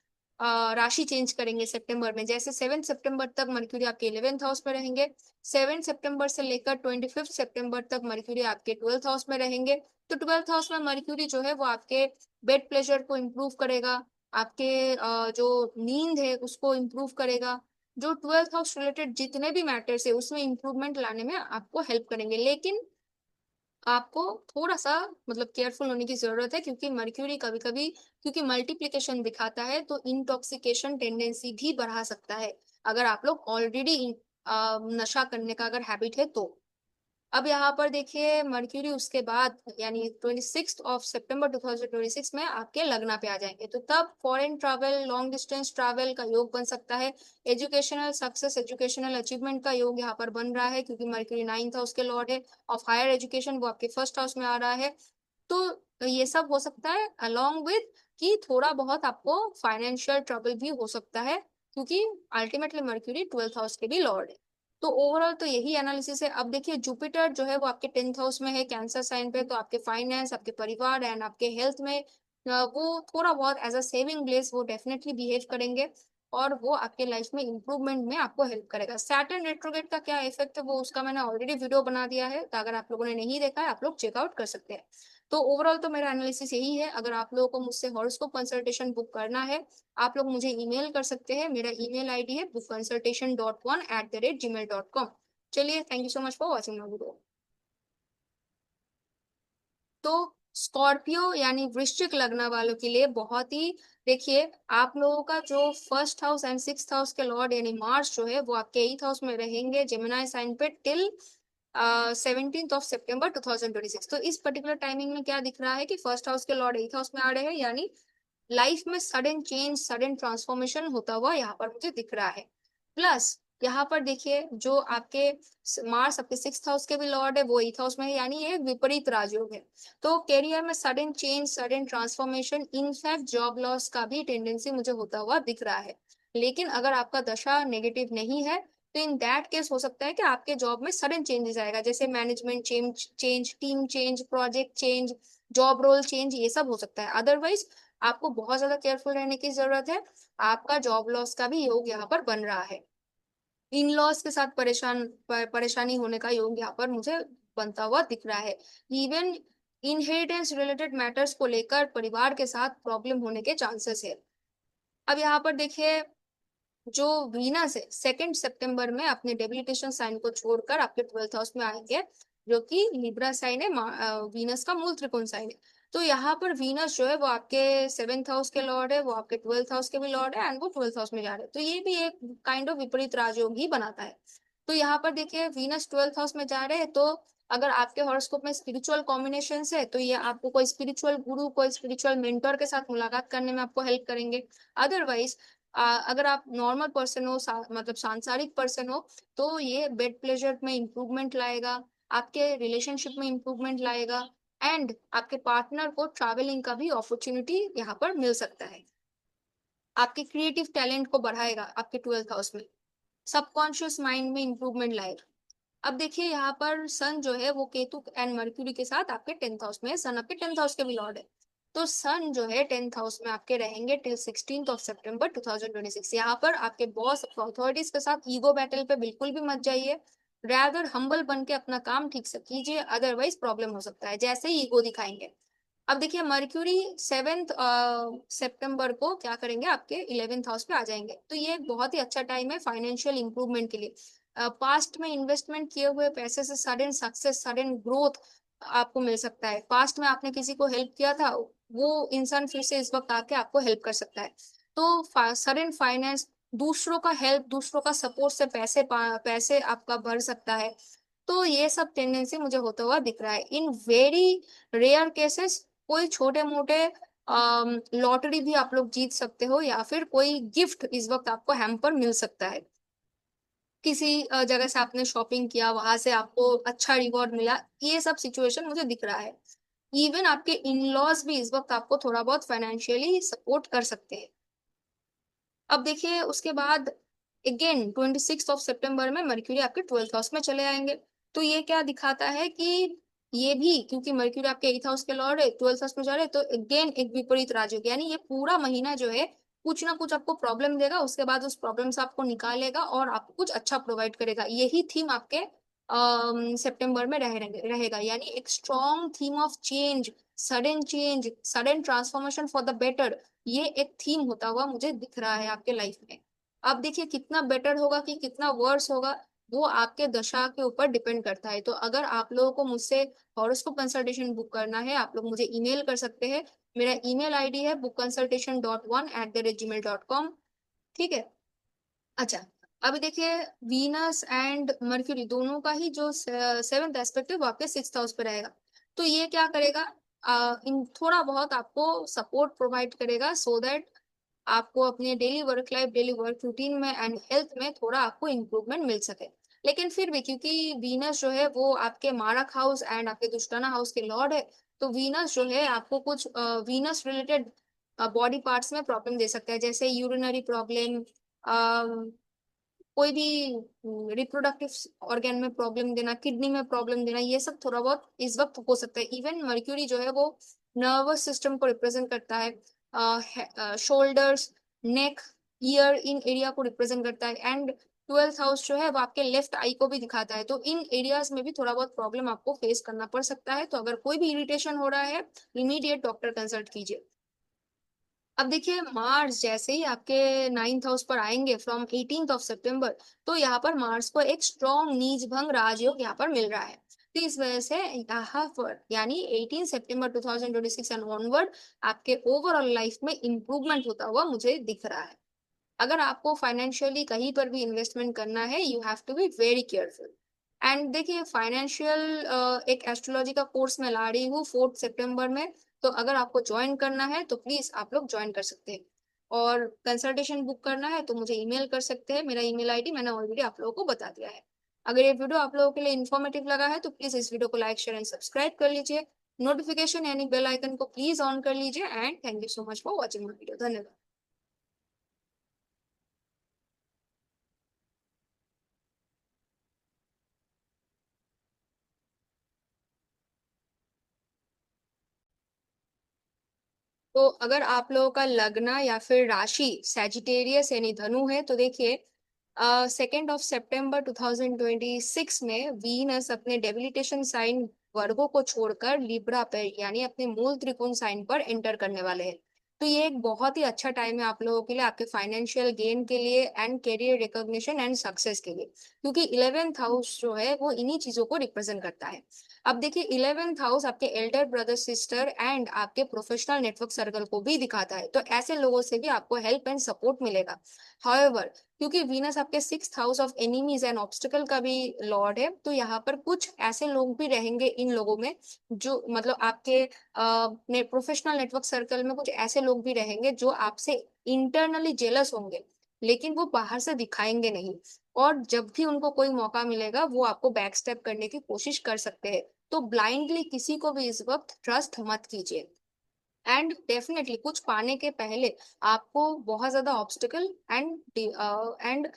Speaker 2: राशि चेंज करेंगे सितंबर में। जैसे 7 सितंबर तक मर्क्यूरी आपके 11th हाउस में रहेंगे, 7 सितंबर से लेकर 25 सितंबर तक मर्क्यूरी आपके 12th हाउस में रहेंगे। तो 12th हाउस में मर्क्यूरी जो है वो आपके बेड प्लेजर को इम्प्रूव करेगा, आपके जो नींद है उसको इम्प्रूव करेगा। जो 12th हाउस रिलेटेड जितने भी मैटर्स है उसमें इम्प्रूवमेंट लाने में आपको हेल्प करेंगे। लेकिन आपको थोड़ा सा मतलब केयरफुल होने की जरूरत है, क्योंकि मर्क्यूरी कभी कभी, क्योंकि मल्टीप्लिकेशन दिखाता है, तो इंटॉक्सिकेशन टेंडेंसी भी बढ़ा सकता है अगर आप लोग ऑलरेडी नशा करने का अगर हैबिट है तो। अब यहाँ पर देखिए, मर्क्यूरी उसके बाद यानी 26 सितंबर 2026 में आपके लग्न पे आ जाएंगे। तो तब foreign travel, long distance travel का योग बन सकता है। एजुकेशनल सक्सेस, एजुकेशनल अचीवमेंट का योग यहाँ पर बन रहा है, क्योंकि मर्क्यूरी 9th हाउस के लॉर्ड है ऑफ हायर एजुकेशन, वो आपके 1st हाउस में आ रहा है। तो ये सब हो सकता है अलोंग विद कि थोड़ा बहुत आपको फाइनेंशियल ट्रबल भी हो सकता है, क्योंकि अल्टीमेटली मर्क्यूरी 12th हाउस के भी लॉर्ड है। तो ओवरऑल तो यही एनालिसिस है। अब देखिए, जुपिटर जो है वो आपके 10th हाउस में है, कैंसर साइन पे। तो आपके फाइनेंस, आपके परिवार एंड आपके हेल्थ में वो थोड़ा बहुत एज अ सेविंग प्लेस वो डेफिनेटली बिहेव करेंगे, और वो आपके लाइफ में इंप्रूवमेंट में आपको हेल्प करेगा। सैटर्न रेट्रोग्रेड का क्या इफेक्ट है वो उसका मैंने ऑलरेडी वीडियो बना दिया है, तो अगर आप लोगों ने नहीं देखा है, आप लोग चेकआउट कर सकते हैं। तो ओवरऑल तो मेरा एनालिसिस यही है। अगर आप लोगों को मुझसे हॉरोस्कोप कंसल्टेशन बुक करना है, आप लोग मुझे ईमेल कर सकते हैं। मेरा ईमेल आईडी है bookconsultation.1@gmail.com। चलिए, thank you so much for watching my video. तो स्कॉर्पियो यानी वृश्चिक लग्न वालों के लिए बहुत ही, देखिए, आप लोगों का जो 1st house and 6th house के लॉर्ड यानी मार्स जो है वो आपके 8th हाउस में रहेंगे जेमिनाई साइन पे टिल 17 सितंबर 2026। तो इस पर्टिकुलर टाइमिंग में क्या दिख रहा है कि 1st हाउस के लॉर्ड 8th हाउस में आ रहे हैं, यानी लाइफ में सडन चेंज, सडन ट्रांसफॉर्मेशन होता हुआ यहाँ पर मुझे दिख रहा है। प्लस यहाँ पर देखिए, जो आपके मार्स आपके 6th हाउस के भी लॉर्ड है, वो 8th हाउस में है, यानी ये एक विपरीत राजयोग है। तो करियर में sudden change, sudden transformation, in fact job loss का भी टेंडेंसी मुझे होता हुआ दिख रहा है। लेकिन अगर आपका दशा नेगेटिव नहीं है, तो इन दैट केस हो सकता है कि आपके जॉब में सडन चेंजेस आएगा, जैसे management change, team change, project change, job role change, ये सब हो सकता है। अदरवाइज आपको बहुत ज्यादा केयरफुल रहने की जरूरत है। आपका जॉब लॉस का भी योग यहाँ पर बन रहा है। इन लॉस के साथ परेशानी होने का योग यहाँ पर मुझे बनता हुआ दिख रहा है। इवन इनहेरिटेंस रिलेटेड मैटर्स को लेकर परिवार के साथ प्रॉब्लम होने के चांसेस है। अब यहाँ पर देखिए, जो वीनस है 2 सितंबर में अपने डेबिलिटेशन साइन को छोड़कर आपके 12th हाउस में आएंगे, जो कि लिब्रा साइन है, वीनस का मूल त्रिकोण साइन है। तो यहाँ पर वीनस जो है वो आपके 7th हाउस के लॉर्ड है, वो आपके 12th हाउस के भी लॉर्ड है, एंड वो 12th हाउस में जा रहे हैं। तो ये भी एक काइंड ऑफ विपरीत राजयोग ही बनाता है। तो यहाँ पर देखिए, वीनस 12th हाउस में जा रहे हैं, तो अगर आपके हॉरोस्कोप में स्पिरिचुअल कॉम्बिनेशन है, तो ये आपको कोई स्पिरिचुअल गुरु, कोई स्पिरिचुअल मेंटर के साथ मुलाकात करने में आपको हेल्प करेंगे। अदरवाइज अगर आप नॉर्मल पर्सन हो, मतलब सांसारिक पर्सन हो, तो ये बेड प्लेजर में इंप्रूवमेंट लाएगा, आपके रिलेशनशिप में इंप्रूवमेंट लाएगा, एंड आपके पार्टनर को ट्रैवलिंग का भी अपॉर्चुनिटी यहाँ पर मिल सकता है। आपके क्रिएटिव टैलेंट को बढ़ाएगा आपके 12th हाउस में, सबकॉन्शियस माइंड में इंप्रूवमेंट लाएगा। अब देखिए यहाँ पर सन जो है वो केतु एंड मर्क्यूरी के साथ आपके 10th हाउस में है, सन आपके 10th हाउस के भी लॉर्ड है। तो सन जो है 10th हाउस में आपके रहेंगे टिल 16th ऑफ सितंबर 2026। यहाँ पर आपके बॉस अथॉरिटीज के साथ ईगो बैटल पे बिल्कुल भी मत जाइए, रैदर हम्बल बन के अपना काम ठीक से कीजिए, अदरवाइज प्रॉब्लम हो सकता है जैसे ही ईगो दिखाएंगे। अब देखिए मर्क्यूरी 7th सितंबर को क्या करेंगे, आपके 11th हाउस पे आ जाएंगे। तो ये एक बहुत ही अच्छा टाइम है फाइनेंशियल इंप्रूवमेंट के लिए। पास्ट में इन्वेस्टमेंट किए हुए पैसे से सडन सक्सेस, सडन ग्रोथ आपको मिल सकता है। पास्ट में आपने किसी को हेल्प किया था, वो इंसान फिर से इस वक्त आके आपको हेल्प कर सकता है। तो सडन फाइनेंस, दूसरों का हेल्प, दूसरों का सपोर्ट से पैसे आपका बढ़ सकता है। तो ये सब टेंडेंसी मुझे होता हुआ दिख रहा है। इन वेरी रेयर केसेस कोई छोटे मोटे लॉटरी भी आप लोग जीत सकते हो, या फिर कोई गिफ्ट इस वक्त आपको हैम्पर मिल सकता है। किसी जगह से आपने शॉपिंग किया, वहां से आपको अच्छा रिवॉर्ड मिला, ये सब सिचुएशन मुझे दिख रहा है। इवन आपके इन लॉज भी इस वक्त आपको थोड़ा बहुत फाइनेंशियली सपोर्ट कर सकते हैं। अब देखिए उसके बाद अगेन 26 ऑफ सितंबर में मर्क्यूरी आपके 12th हाउस में चले आएंगे। तो ये क्या दिखाता है कि ये भी, क्योंकि मर्क्यूरी आपके 8th हाउस के लॉर्ड है, 12th हाउस में जा रहे हैं, तो अगेन एक विपरीत राजयोग, यानी ये पूरा महीना जो है कुछ ना कुछ आपको प्रॉब्लम देगा, उसके बाद उस प्रॉब्लम से आपको निकालेगा और आपको कुछ अच्छा प्रोवाइड करेगा। यही थीम आपके सितंबर में रहेगा, यानी एक strong theme of change, sudden transformation for the better. ये एक थीम होता हुआ मुझे दिख रहा है आपके लाइफ में। अब देखिए कितना बेटर होगा कि कितना वर्स होगा, वो आपके दशा के ऊपर डिपेंड करता है। तो अगर आप लोगों को मुझसे हॉरोस्कोप कंसल्टेशन बुक करना है, आप लोग मुझे ईमेल कर सकते हैं। मेरा ईमेल आईडी है bookconsultation.1@gmail.com। ठीक है। अच्छा, अभी देखिए वीनस एंड मर्क्यूरी दोनों का ही जो 7th एस्पेक्ट है वो आपके 6th हाउस पे रहेगा। तो ये क्या करेगा, इन थोड़ा बहुत आपको सपोर्ट प्रोवाइड करेगा, सो दैट आपको अपने daily work life, daily work routine में एंड हेल्थ में थोड़ा आपको इम्प्रूवमेंट मिल सके। लेकिन फिर भी क्योंकि वीनस जो है वो आपके मारक हाउस एंड आपके दुष्टाना हाउस के लॉर्ड है, तो वीनस जो है आपको कुछ वीनस रिलेटेड बॉडी पार्ट्स में प्रॉब्लम दे सकता है, जैसे यूरिनरी प्रॉब्लम, कोई भी रिप्रोडक्टिव ऑर्गन में प्रॉब्लम देना, किडनी में प्रॉब्लम देना, ये सब थोड़ा बहुत इस वक्त हो सकता है। इवन मर्क्यूरी जो है वो नर्वस सिस्टम को रिप्रेजेंट करता है, शोल्डर्स, नेक, ईयर, इन एरिया को रिप्रेजेंट करता है। एंड 12th हाउस जो है वो आपके लेफ्ट आई को भी दिखाता है। तो इन एरियाज में भी थोड़ा बहुत प्रॉब्लम आपको फेस करना पड़ सकता है। तो अगर कोई भी इरिटेशन हो रहा है, इमीडिएट डॉक्टर कंसल्ट कीजिए। अब देखिए मार्स जैसे ही आपके 9th हाउस पर आएंगे फ्रॉम 18th ऑफ सितंबर, तो यहाँ पर मार्स को एक स्ट्रॉन्ग नीच भंग राजयोग यहाँ पर मिल रहा है। तो इस वजह से यहाँ पर यानी 18 सितंबर 2026 एंड ऑनवर्ड आपके ओवरऑल लाइफ में इंप्रूवमेंट होता हुआ मुझे दिख रहा है। अगर आपको फाइनेंशियली कहीं पर भी इन्वेस्टमेंट करना है, you have to be very careful. And देखिए फाइनेंशियल एक एस्ट्रोलॉजी का कोर्स मैं ला रही हूँ 4th सितंबर में। तो अगर आपको ज्वाइन करना है तो प्लीज आप लोग ज्वाइन कर सकते हैं। और कंसल्टेशन बुक करना है तो मुझे ईमेल कर सकते हैं। मेरा ईमेल आईडी मैंने ऑलरेडी आप लोगों को बता दिया है। अगर ये वीडियो आप लोगों के लिए इन्फॉर्मेटिव लगा है तो प्लीज इस वीडियो को लाइक, शेयर एंड सब्सक्राइब कर लीजिए। नोटिफिकेशन यानी बेल आइकन को प्लीज ऑन कर लीजिए। And thank you so much for watching my video. धन्यवाद। तो अगर आप लोगों का लग्न या फिर राशि सैजिटेरियस यानी धनु है, तो देखिए 2 सितंबर 2026 में वीनस अपने डेबिलिटेशन साइन वर्गो को छोड़कर लिब्रा पे यानी अपने मूल त्रिकोण साइन पर एंटर करने वाले हैं। तो ये एक बहुत ही अच्छा टाइम है आप लोगों के लिए, आपके फाइनेंशियल गेन के लिए and career recognition and success के लिए, क्योंकि 11th हाउस जो है वो इन्हीं चीजों को रिप्रेजेंट करता है। अब देखिए 11th हाउस आपके एल्डर ब्रदर सिस्टर एंड आपके प्रोफेशनल नेटवर्क सर्कल को भी दिखाता है। तो ऐसे लोगों से भी आपको हेल्प एंड सपोर्ट मिलेगा। हाउएवर, क्योंकि वीनस आपके 6th house of enemies and obstacle का भी लॉर्ड है, तो यहाँ पर कुछ ऐसे लोग भी रहेंगे इन लोगों में, जो मतलब आपके प्रोफेशनल नेटवर्क सर्कल में कुछ ऐसे लोग भी रहेंगे जो आपसे इंटरनली जेलस होंगे, लेकिन वो बाहर से दिखाएंगे नहीं। और जब भी उनको कोई मौका मिलेगा वो आपको बैक स्टेप करने की कोशिश कर सकते हैं। तो ब्लाइंडली किसी को भी इस वक्त ट्रस्ट मत कीजिए। एंड डेफिनेटली कुछ पाने के पहले आपको बहुत ज्यादा ऑब्स्टिकल एंड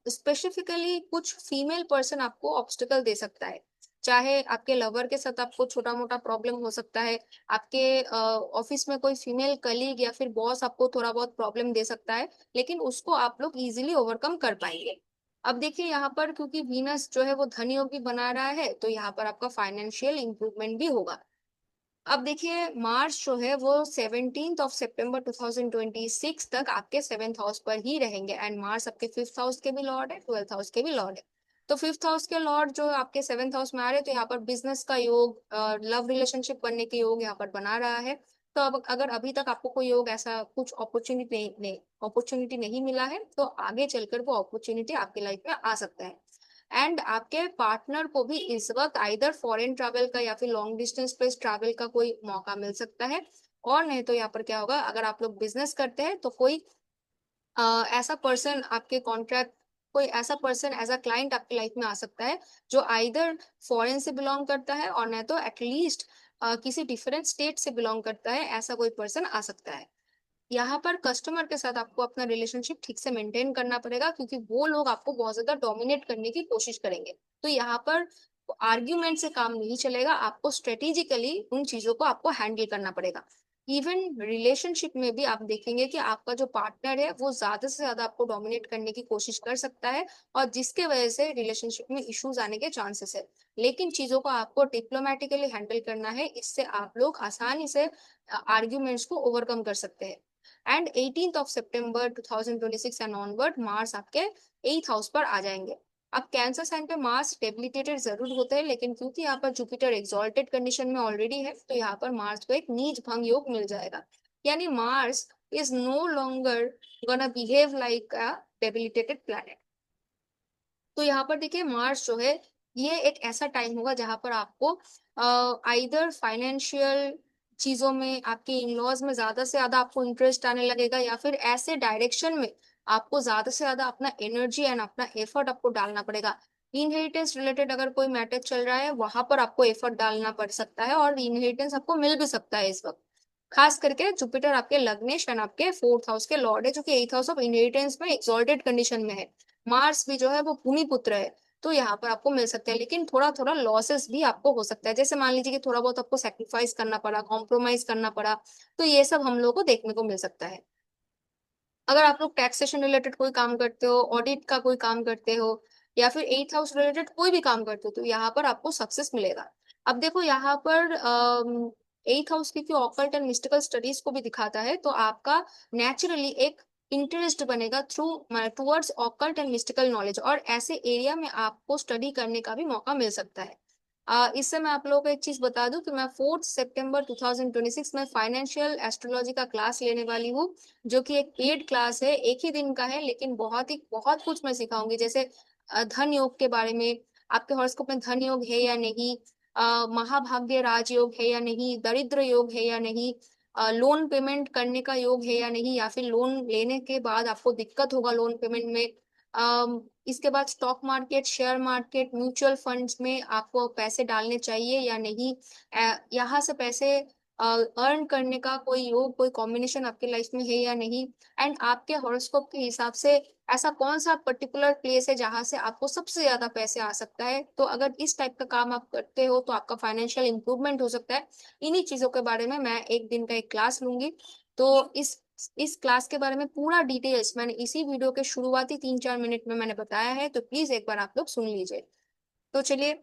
Speaker 2: स्पेसिफिकली कुछ फीमेल पर्सन आपको ऑब्स्टिकल दे सकता है। चाहे आपके लवर के साथ आपको छोटा मोटा प्रॉब्लम हो सकता है, आपके ऑफिस में कोई फीमेल कलीग या फिर बॉस आपको थोड़ा बहुत प्रॉब्लम दे सकता है, लेकिन उसको आप लोग इजीली ओवरकम कर पाएंगे। अब देखिए यहाँ पर क्योंकि वीनस जो है वो धन योग भी बना रहा है, तो यहाँ पर आपका फाइनेंशियल इंप्रूवमेंट भी होगा। अब देखिए मार्च जो है वो 17 सितंबर 2026 तक आपके सेवेंथ हाउस पर ही रहेंगे, एंड मार्स आपके फिफ्थ हाउस के भी लॉर्ड है, ट्वेल्थ हाउस के भी लॉर्ड है। तो फिफ्थ हाउस के लॉर्ड जो आपके सेवेंथ हाउस में आ रहे हैं, तो यहाँ पर बिजनेस का योग, लव रिलेशनशिप बनने के योग यहाँ पर बना रहा है। तो अब अगर अभी तक आपको कोई योग ऐसा कुछ अपॉर्चुनिटी नहीं मिला है, तो आगे चलकर वो अपॉर्चुनिटी आपकी लाइफ में आ सकता है। एंड आपके पार्टनर को भी इस वक्त आइदर फॉरेन ट्रैवल का या फिर लॉन्ग डिस्टेंस पे ट्रैवल का कोई मौका मिल सकता है। और नहीं तो यहाँ पर क्या होगा, अगर आप लोग बिजनेस करते हैं तो कोई ऐसा पर्सन आपके कॉन्ट्रैक्ट, कोई ऐसा पर्सन एज अ क्लाइंट आपकी लाइफ में आ सकता है जो आइदर फॉरेन से बिलोंग करता है और नहीं तो एटलीस्ट किसी डिफरेंट स्टेट से बिलोंग करता है, ऐसा कोई पर्सन आ सकता है। यहाँ पर कस्टमर के साथ आपको अपना रिलेशनशिप ठीक से मेंटेन करना पड़ेगा, क्योंकि वो लोग आपको बहुत ज्यादा डोमिनेट करने की कोशिश करेंगे। तो यहाँ पर आर्ग्यूमेंट से काम नहीं चलेगा, आपको स्ट्रेटेजिकली उन चीजों को आपको हैंडल करना पड़ेगा। इवन रिलेशनशिप में भी आप देखेंगे कि आपका जो पार्टनर है वो ज्यादा से ज्यादा आपको डोमिनेट करने की कोशिश कर सकता है, और जिसके वजह से रिलेशनशिप में इश्यूज आने के चांसेस है। लेकिन चीजों को आपको डिप्लोमेटिकली हैंडल करना है, इससे आप लोग आसानी से आर्ग्यूमेंट्स को ओवरकम कर सकते हैं। And 18 September 2026 and onward Mars आपके 8th हाउस पर आ जाएंगे। अब कैंसर साइन पे मार्स डेबिलिटेटेड जरूर होते हैं, लेकिन क्योंकि यहाँ पर जुपिटर एक्सॉल्टेड कंडीशन में ऑलरेडी है, तो यहाँ पर मार्स को एक नीच भंग योग मिल जाएगा। यानी Mars is no longer gonna behave like a debilitated planet. तो यहाँ पर देखिए मार्स जो है ये एक ऐसा टाइम होगा जहां पर आपको आइदर फाइनेंशियल चीजों में, आपके इन लॉज में ज्यादा से ज्यादा आपको इंटरेस्ट आने लगेगा, या फिर ऐसे डायरेक्शन में आपको ज्यादा से ज्यादा अपना एनर्जी एंड अपना एफर्ट आपको डालना पड़ेगा। इनहेरिटेंस रिलेटेड अगर कोई मैटर चल रहा है, वहां पर आपको एफर्ट डालना पड़ सकता है, और इनहेरिटेंस आपको मिल भी सकता है इस वक्त। खास करके जुपिटर आपके लग्नेश एंड आपके फोर्थ हाउस के लॉर्ड है, जो कि एथ हाउस ऑफ इनहेरिटेंस में एक्सॉल्टेड कंडीशन में है। मार्स भी जो है वो भूमि पुत्र है, तो यहाँ पर आपको मिल सकता है, लेकिन थोड़ा थोड़ा लॉसेस भी आपको हो सकता है। जैसे मान लीजिए कि थोड़ा बहुत आपको सेक्रीफाइस करना पड़ा, कॉम्प्रोमाइज करना पड़ा, तो ये सब हम लोग को देखने को मिल सकता है। अगर आप लोग टैक्सेशन रिलेटेड कोई काम करते हो, ऑडिट का कोई काम करते हो, या फिर एथ हाउस रिलेटेड कोई भी काम करते हो, तो यहाँ पर आपको सक्सेस मिलेगा। अब देखो यहाँ पर एथ हाउस क्योंकि ऑकल्ट एंड मिस्टिकल स्टडीज को भी दिखाता है, तो आपका नेचुरली एक इंटरेस्ट बनेगा through towards occult and mystical knowledge, और ऐसे एरिया में आपको स्टडी करने का भी मौका मिल सकता है। इससे मैं आप लोगों को एक चीज बता दूं कि मैं 4 सितंबर 2026 में फाइनेंशियल एस्ट्रोलॉजी का क्लास लेने वाली हूँ, जो कि एक पेड क्लास है, एक ही दिन का है, लेकिन बहुत कुछ मैं सिखाऊंगी। जैसे धन योग के बारे में, आपके हॉरोस्कोप में धन योग है या नहीं, महाभाग्य राजयोग है या नहीं, दरिद्र योग है या नहीं, लोन पेमेंट करने का योग है या नहीं, या फिर लोन लेने के बाद आपको दिक्कत होगा लोन पेमेंट में। इसके बाद stock market, share market, mutual funds में आपको पैसे डालने चाहिए या नहीं, यहाँ से पैसे अर्न करने का कोई योग, कोई कॉम्बिनेशन आपके लाइफ में है या नहीं, एंड आपके हॉरोस्कोप के हिसाब से ऐसा कौन सा पर्टिकुलर प्लेस है जहां से आपको सबसे ज्यादा पैसे आ सकता है। तो अगर इस टाइप का काम आप करते हो तो आपका फाइनेंशियल इंप्रूवमेंट हो सकता है। इन्हीं चीजों के बारे में मैं एक दिन का एक क्लास लूंगी। तो इस क्लास के बारे में पूरा डिटेल्स मैंने इसी वीडियो के शुरुआती 3-4 मिनट में मैंने बताया है, तो प्लीज एक बार आप लोग सुन लीजिए। तो चलिए,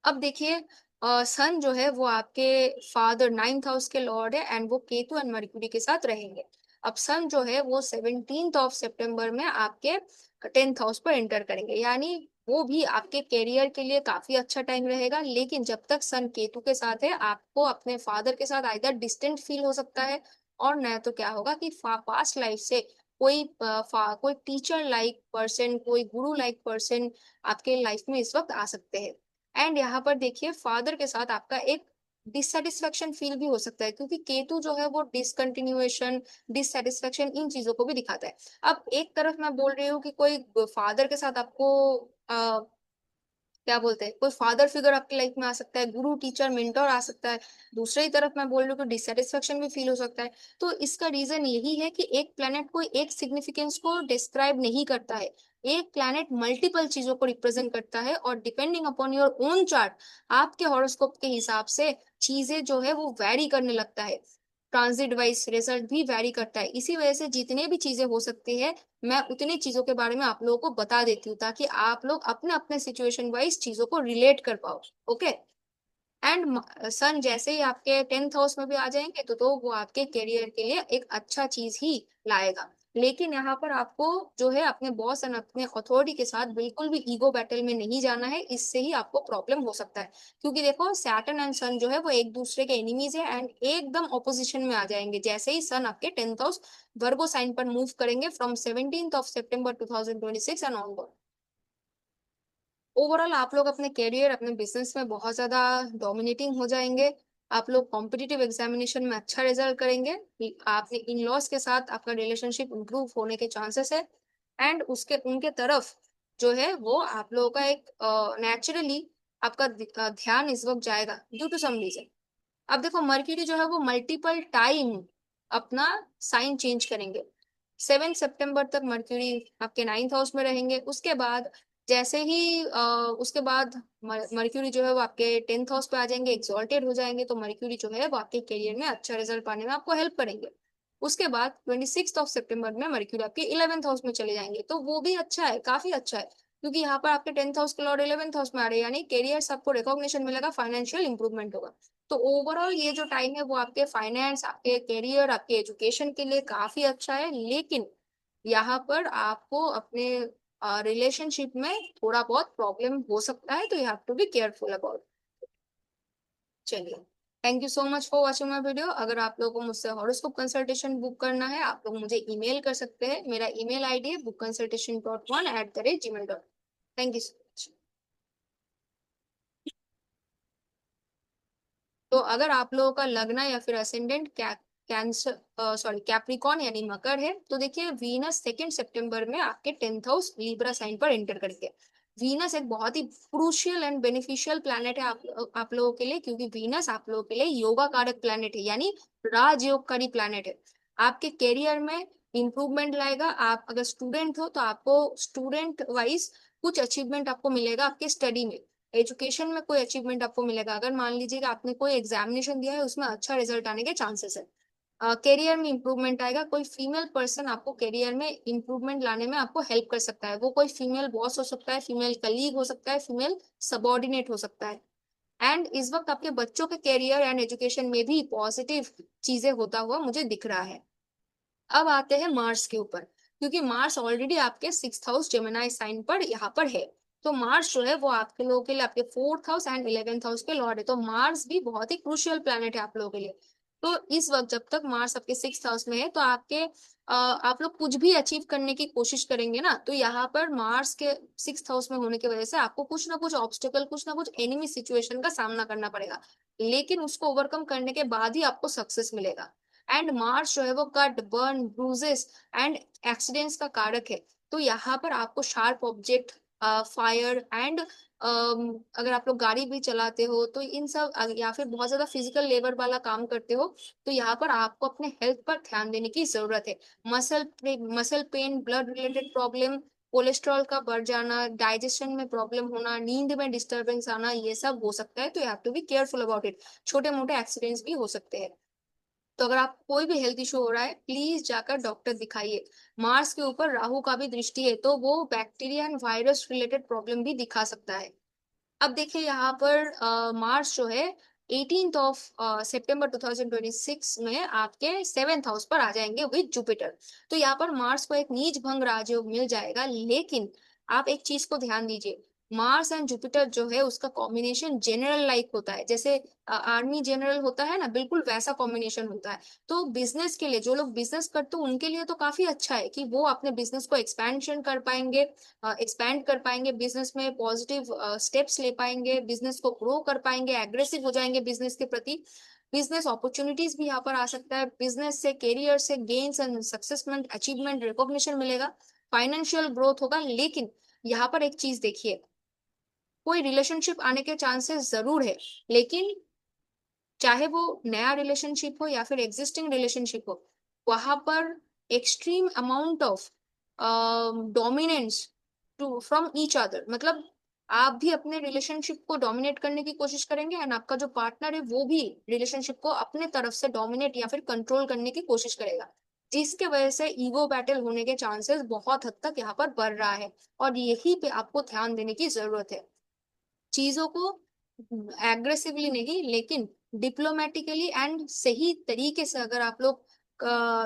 Speaker 2: अब देखिए सन जो है वो आपके फादर नाइन्थ हाउस के लॉर्ड है, एंड वो केतु एंड मरक्यूरी के साथ रहेंगे। अब सन जो है वो 17 सितंबर में आपके 10th हाउस पर एंटर करेंगे, यानी वो भी आपके करियर के लिए काफी अच्छा टाइम रहेगा। लेकिन जब तक सन केतु के साथ है, आपको अपने फादर के साथ आइदर डिस्टेंट फील हो सकता है, और न तो क्या होगा कि पास्ट लाइफ से कोई टीचर लाइक पर्सन, कोई गुरु लाइक पर्सन आपके लाइफ में इस वक्त आ सकते हैं। एंड यहाँ पर देखिए फादर के साथ आपका एक डिससेटिस्फेक्शन फील भी हो सकता है, क्योंकि केतु जो है वो डिसकंटिन्यूएशन, डिससेटिस्फेक्शन, इन चीजों को भी दिखाता है। अब एक तरफ मैं बोल रही हूँ कि कोई फादर के साथ आपको क्या बोलते हैं, कोई फादर फिगर आपकी लाइफ में आ सकता है, गुरु टीचर मेंटोर आ सकता है। दूसरी तरफ मैं बोल रही हूँ कि डिससेटिस्फेक्शन भी फील हो सकता है। तो इसका रीजन यही है कि एक प्लेनेट कोई एक सिग्निफिकेंस को डिस्क्राइब नहीं करता है। एक प्लेनेट मल्टीपल चीजों को रिप्रेजेंट करता है, और depending upon your own chart, आपके हॉरोस्कोप के हिसाब से चीजें जो है वो वैरी करने लगता है। ट्रांजिट वाइज रिजल्ट भी वैरी करता है। इसी वजह से जितने भी चीजें हो सकती है, मैं उतनी चीजों के बारे में आप लोगों को बता देती हूँ, ताकि आप लोग अपने अपने सिचुएशन वाइज चीजों को रिलेट कर पाओ। ओके। एंड सन जैसे ही आपके 10th हाउस में भी आ जाएंगे, तो वो आपके करियर के लिए एक अच्छा चीज ही लाएगा। लेकिन यहाँ पर आपको जो है अपने बॉस एंड अपने अथॉरिटी के साथ बिल्कुल भी ईगो बैटल में नहीं जाना है, इससे ही आपको प्रॉब्लम हो सकता है। क्योंकि देखो सैटर्न एंड सन जो है वो एक दूसरे के एनिमीज है, एंड एकदम ऑपोजिशन में आ जाएंगे जैसे ही सन आपके 10th हाउस वर्गो साइन पर मूव करेंगे from 17 September 2026 and onward. Overall आप लोग अपने करियर अपने बिजनेस में बहुत ज्यादा डोमिनेटिंग हो जाएंगे। आप लोग कॉम्पिटिटिव एग्जामिनेशन में अच्छा रिजल्ट करेंगे। आपने इन लॉज के साथ आपका रिलेशनशिप इंप्रूव होने के चांसेस है। एंड उसके उनके तरफ जो है वो आप लोगों का एक नेचुरली आपका ध्यान इस वक्त जाएगा ड्यू टू सम रीजन। अब देखो मर्क्यूरी जो है वो मल्टीपल टाइम अपना साइन चेंज करेंगे। 7 सितंबर तक मर्क्यूरी आपके 9th हाउस में रहेंगे। उसके बाद जैसे ही उसके बाद मर्क्यूरी जो है वो आपके 10th हाउस पे आ जाएंगे, एक्सॉल्टेड हो जाएंगे। तो मर्क्यूरी जो है वो आपके करियर में अच्छा रिजल्ट पाने में आपको हेल्प करेंगे। उसके बाद 26 सितंबर में मर्क्यूरी आपके 11th हाउस में चले जाएंगे, तो वो भी अच्छा है, काफी अच्छा है। क्योंकि यहाँ पर आपके 10th हाउस के लॉर्ड 11th हाउस में आ रहे हैं, यानी करियर आपको रिकॉग्निशन मिलेगा, फाइनेंशियल इंप्रूवमेंट होगा। तो ओवरऑल ये जो टाइम है वो आपके फाइनेंस, आपके करियर, आपके एजुकेशन के लिए काफी अच्छा है। लेकिन यहाँ पर आपको अपने रिलेशनशिप में थोड़ा बहुत प्रॉब्लम हो सकता है, तो you have to be careful about. चलिए, thank you so much for watching my video. अगर आप लोगों को मुझसे हॉरोस्कोप कंसल्टेशन बुक करना है, आप लोग मुझे ईमेल कर सकते हैं। मेरा ईमेल आईडी है bookconsultation.1@gmail.com। Thank you so much. तो अगर आप लोगों का लग्न या फिर असेंडेंट कैंसर सॉरी कैप्रिकॉन यानी मकर है, तो देखिए वीनस 2 सितंबर में आपके 10th हाउस लीब्रा साइन पर एंटर करके। वीनस एक बहुत ही क्रूशियल एंड बेनिफिशियल प्लैनेट है आप लोगों के लिए, क्योंकि वीनस आप लोगों के लिए योगा कारक प्लैनेट है, यानी राजयोगकारी प्लैनेट है। आपके करियर में इंप्रूवमेंट लाएगा। आप अगर स्टूडेंट हो तो आपको स्टूडेंट वाइज कुछ अचीवमेंट आपको मिलेगा आपके स्टडी में। एजुकेशन में कोई अचीवमेंट आपको मिलेगा। अगर मान लीजिए कि आपने कोई एग्जामिनेशन दिया है, उसमें अच्छा रिजल्ट आने के चांसेस है। करियर में इंप्रूवमेंट आएगा। कोई फीमेल पर्सन आपको करियर में इंप्रूवमेंट लाने में आपको हेल्प कर सकता है। वो कोई फीमेल बॉस हो सकता है, फीमेल कलीग हो सकता है, फीमेल सबॉर्डिनेट हो सकता है। एंड इस वक्त आपके बच्चों के करियर एंड एजुकेशन में भी पॉजिटिव चीजें होता हुआ मुझे दिख रहा है। अब आते हैं मार्स के ऊपर, क्योंकि मार्स ऑलरेडी आपके 6th हाउस जेमिनाई साइन पर यहाँ पर है। तो मार्स जो है वो आपके लोगों के लिए आपके 4th house and 11th house के लॉर्ड है। तो मार्स भी बहुत ही क्रूशियल प्लैनेट है आप लोगों के लिए। तो इस वक्त जब तक मार्स आपके 6th हाउस में है, तो आप लोग कुछ भी अचीव करने की कोशिश करेंगे ना, तो यहाँ पर मार्स के 6th हाउस में होने की वजह से आपको कुछ ना कुछ ऑब्स्टेकल, कुछ ना कुछ एनिमी सिचुएशन का सामना करना पड़ेगा। लेकिन उसको ओवरकम करने के बाद ही आपको सक्सेस मिलेगा। एंड मार्स जो है वो cut, burn, bruises and accidents का कारक है। तो यहाँ पर आपको शार्प ऑब्जेक्ट, फायर एंड अगर आप लोग गाड़ी भी चलाते हो तो इन सब या फिर बहुत ज्यादा फिजिकल लेबर वाला काम करते हो, तो यहाँ पर आपको अपने हेल्थ पर ध्यान देने की जरूरत है। Muscle pain, blood related problem, cholesterol का बढ़ जाना, डाइजेशन में प्रॉब्लम होना, नींद में डिस्टरबेंस आना, ये सब हो सकता है। तो you have to be careful about it. छोटे मोटे एक्सीडेंट्स भी हो सकते हैं। तो अगर आप कोई भी हेल्थ इशू हो रहा है, प्लीज जाकर डॉक्टर दिखाइए। मार्स के ऊपर राहु का भी दृष्टि है, तो वो bacteria and virus related problem भी दिखा सकता है। अब देखिए यहाँ पर मार्च जो है 18 सितंबर 2026 में आपके 7th हाउस पर आ जाएंगे विद जुपिटर। तो यहाँ पर मार्स को एक नीच भंग राजयोग मिल जाएगा। लेकिन आप एक चीज को ध्यान दीजिए, मार्स एंड जुपिटर जो है उसका कॉम्बिनेशन जनरल लाइक होता है, जैसे आर्मी जनरल होता है ना, बिल्कुल वैसा कॉम्बिनेशन होता है। तो बिजनेस के लिए जो लोग बिजनेस करते हैं उनके लिए तो काफी अच्छा है कि वो अपने बिजनेस को एक्सपेंशन कर पाएंगे, एक्सपैंड कर पाएंगे, बिजनेस में पॉजिटिव स्टेप्स ले पाएंगे, बिजनेस को ग्रो कर पाएंगे, एग्रेसिव हो जाएंगे बिजनेस के प्रति। बिजनेस अपॉर्चुनिटीज भी यहाँ पर आ सकता है। बिजनेस से, करियर से गेन्स एंड सक्सेसमेंट, अचीवमेंट, रिकॉग्निशन मिलेगा, फाइनेंशियल ग्रोथ होगा। लेकिन यहाँ पर एक चीज देखिए, कोई रिलेशनशिप आने के चांसेस जरूर है, लेकिन चाहे वो नया रिलेशनशिप हो या फिर एग्जिस्टिंग रिलेशनशिप हो, वहां पर extreme amount of dominance too from each other, मतलब आप भी अपने रिलेशनशिप को डोमिनेट करने की कोशिश करेंगे एंड आपका जो पार्टनर है वो भी रिलेशनशिप को अपने तरफ से डोमिनेट या फिर कंट्रोल करने की कोशिश करेगा, जिसके वजह से ईगो बैटल होने के चांसेस बहुत हद तक यहाँ पर बढ़ रहा है। और यही पे आपको ध्यान देने की जरूरत है। चीजों को एग्रेसिवली नहीं, लेकिन डिप्लोमेटिकली एंड सही तरीके से अगर आप लोग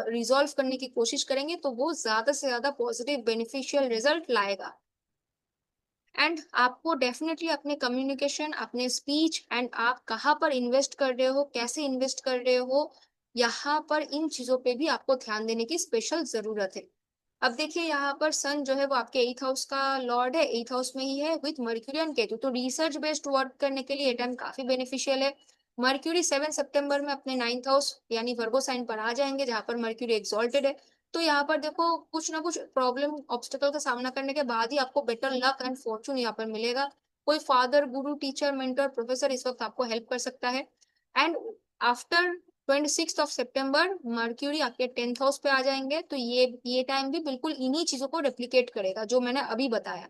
Speaker 2: रिजॉल्व करने की कोशिश करेंगे तो वो ज्यादा से ज्यादा पॉजिटिव बेनिफिशियल रिजल्ट लाएगा। एंड आपको डेफिनेटली अपने कम्युनिकेशन, अपने स्पीच एंड आप कहाँ पर इन्वेस्ट कर रहे हो, कैसे इन्वेस्ट कर रहे हो, यहाँ पर इन चीजों पे भी आपको ध्यान देने की स्पेशल जरूरत है। अब देखिए यहाँ पर सन जो है वो आपके 8th हाउस का लॉर्ड है, 8th हाउस में ही है विथ मर्क्यूरी एंड केतु, तो रिसर्च बेस्ड वर्क करने के लिए ये टाइम काफी बेनिफिशियल है। मर्क्यूरी 7 सितंबर में अपने 9th हाउस यानी वर्गो साइन पर आ जाएंगे, जहां पर मर्क्यूरी एक्सॉल्टेड है। तो यहाँ पर देखो कुछ ना कुछ प्रॉब्लम ऑब्स्टेकल का सामना करने के बाद ही आपको बेटर लक एंड फॉर्चून यहाँ पर मिलेगा। कोई फादर, गुरु, टीचर, मेंटर, प्रोफेसर इस वक्त आपको हेल्प कर सकता है। एंड आफ्टर 26 सितंबर मर्क्यूरी आपके 10th हाउस पे आ जाएंगे, तो ये टाइम भी बिल्कुल इन्हीं चीजों को रेप्लिकेट करेगा जो मैंने अभी बताया।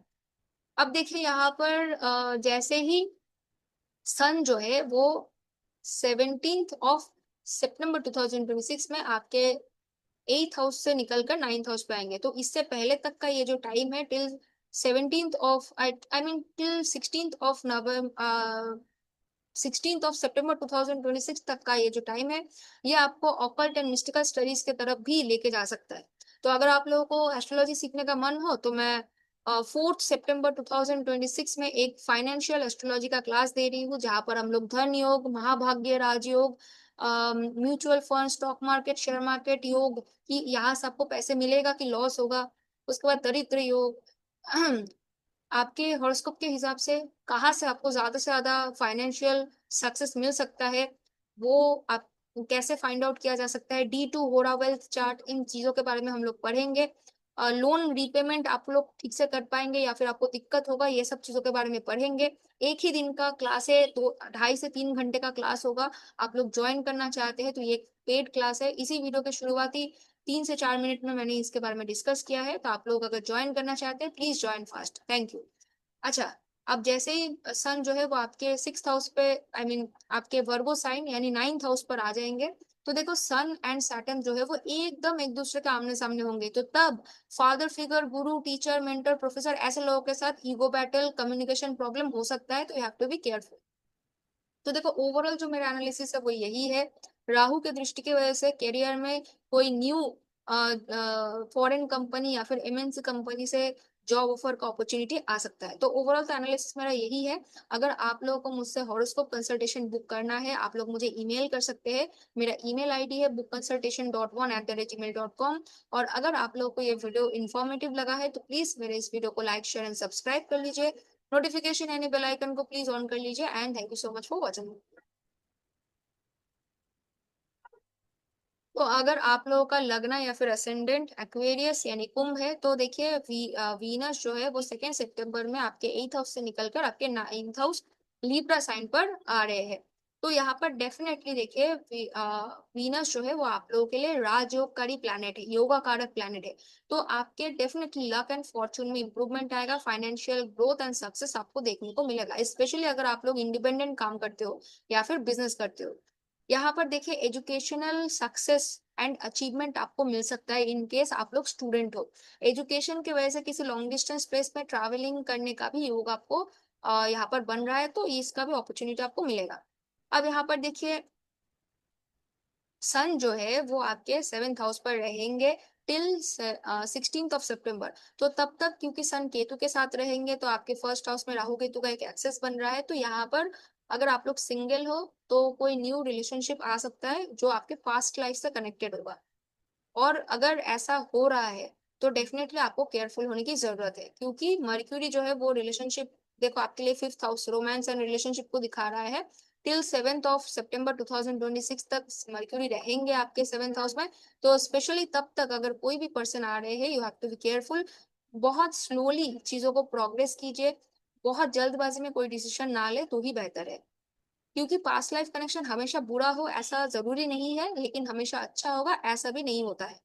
Speaker 2: अब देखिए यहाँ पर जैसे ही सन जो है वो 17 सितंबर 2026 में आपके 8th हाउस से निकलकर 9th हाउस पे आएंगे, तो इससे पहले तक का ये जो टाइम है टिल 16th ऑफ 2026 तक का ये जो टाइम है, ये आपको ऑकल्ट एंड मिस्टिकल स्टडीज के तरफ भी लेके जा सकता है। तो अगर आप लोगों को एस्ट्रोलॉजी सीखने का मन हो तो मैं 4 सितंबर 2026 में एक फाइनेंशियल एस्ट्रोलॉजी का क्लास दे रही हूँ, जहाँ पर हम लोग धन योग, महाभाग्य, राजयोग, mutual fund, stock market, share market योग कि यहाँ से आपको पैसे मिलेगा कि लॉस होगा, उसके बाद दरिद्र योग, आपके हॉरोस्कोप के हिसाब से कहाँ से आपको ज्यादा से ज्यादा फाइनेंशियल सक्सेस मिल सकता है, वो आप कैसे फाइंड आउट किया जा सकता है, D2 होरा वेल्थ चार्ट, इन चीजों के बारे में हम लोग पढ़ेंगे। लोन रीपेमेंट आप लोग ठीक से कर पाएंगे या फिर आपको दिक्कत होगा, ये सब चीजों के बारे में पढ़ेंगे। एक ही दिन का क्लास है, 2 2.5 से 3 घंटे का क्लास होगा। आप लोग ज्वाइन करना चाहते हैं तो ये पेड क्लास है। इसी वीडियो के शुरुआती 3 से 4 मिनट में मैंने इसके बारे में डिस्कस किया है, तो आप लोग अगर ज्वाइन करना चाहते हैं please join fast. Thank you. अच्छा, अब जैसे ही सन जो है वो आपके 6th हाउस पे, आई मीन आपके वर्गो साइन यानी 9th हाउस पर आ जाएंगे, तो देखो सन एंड सैटर्न जो है वो एकदम एक दूसरे के आमने सामने होंगे, तो तब फादर फिगर, गुरु, टीचर, मेंटर, प्रोफेसर ऐसे लोगों के साथ ईगो बैटल, कम्युनिकेशन प्रॉब्लम हो सकता है, तो you have to be careful. तो देखो ओवरऑल जो मेरा एनालिसिस है वो यही है। राहु के दृष्टि की वजह से करियर में कोई न्यू फॉरेन कंपनी या फिर MNC कंपनी से जॉब ऑफर का अपॉर्चुनिटी आ सकता है। तो ओवरऑल तो एनालिसिस मेरा यही है। अगर आप लोगों को मुझसे हॉरोस्कोप कंसल्टेशन बुक करना है, आप लोग मुझे ईमेल कर सकते हैं। मेरा ईमेल आईडी है bookconsultation.1@gmail.com। और अगर आप लोगों को ये वीडियो इन्फॉर्मेटिव लगा है तो प्लीज मेरे इस वीडियो को लाइक, शेयर एंड सब्सक्राइब कर लीजिए। नोटिफिकेशन यानी बेल आइकन को प्लीज ऑन कर लीजिए and thank you so much for watching. तो अगर आप लोगों का लग्न या फिर असेंडेंट एक्वेरियस यानी कुंभ है, तो देखिए वीनस जो है वो 2 सितंबर में आपके 8th हाउस से निकलकर आपके 9th हाउस लीब्रा साइन पर आ रहे हैं। तो यहाँ पर डेफिनेटली देखिए वीनस जो है वो आप लोगों के लिए राजयोगकारी प्लैनेट है, योगा कारक प्लैनेट है। तो आपके डेफिनेटली लक एंड फॉर्चून में इंप्रूवमेंट आएगा, फाइनेंशियल ग्रोथ एंड सक्सेस आपको देखने को मिलेगा, स्पेशली अगर आप लोग इंडिपेंडेंट काम करते हो या फिर बिजनेस करते हो। यहाँ पर देखिए एजुकेशनल सक्सेस एंड अचीवमेंट आपको मिल सकता है इन केस आप लोग स्टूडेंट हो। एजुकेशन की वजह से किसी लॉन्ग डिस्टेंस प्लेस में ट्रैवलिंग करने का भी योग आपको यहाँ पर बन रहा है, तो इसका भी अपॉर्चुनिटी आपको मिलेगा। अब यहाँ पर देखिए सन जो है वो आपके 7th हाउस पर रहेंगे टिल 16th ऑफ सितंबर। तो तब तक क्योंकि सन केतु के साथ रहेंगे तो आपके 1st हाउस में राहु केतु का एक एक्सेस बन रहा है, तो यहाँ पर अगर आप लोग सिंगल हो तो कोई न्यू रिलेशनशिप आ सकता है जो आपके पास्ट लाइफ से कनेक्टेड होगा। और अगर ऐसा हो रहा है तो डेफिनेटली आपको केयरफुल होने की जरूरत है, क्योंकि मर्क्यूरी जो है वो रिलेशनशिप, देखो आपके लिए 5th house romance and relationship को दिखा रहा है। टिल 7 सितंबर 2026 तक मर्क्यूरी रहेंगे आपके 7th हाउस में। तो स्पेशली तब तक अगर कोई भी पर्सन आ रहे हैं, you have to be careful. बहुत स्लोली चीजों को प्रोग्रेस कीजिए, बहुत जल्दबाजी में कोई डिसीजन ना ले तो ही बेहतर है, क्योंकि पास्ट लाइफ कनेक्शन हमेशा बुरा हो ऐसा जरूरी नहीं है, लेकिन हमेशा अच्छा होगा ऐसा भी नहीं होता है।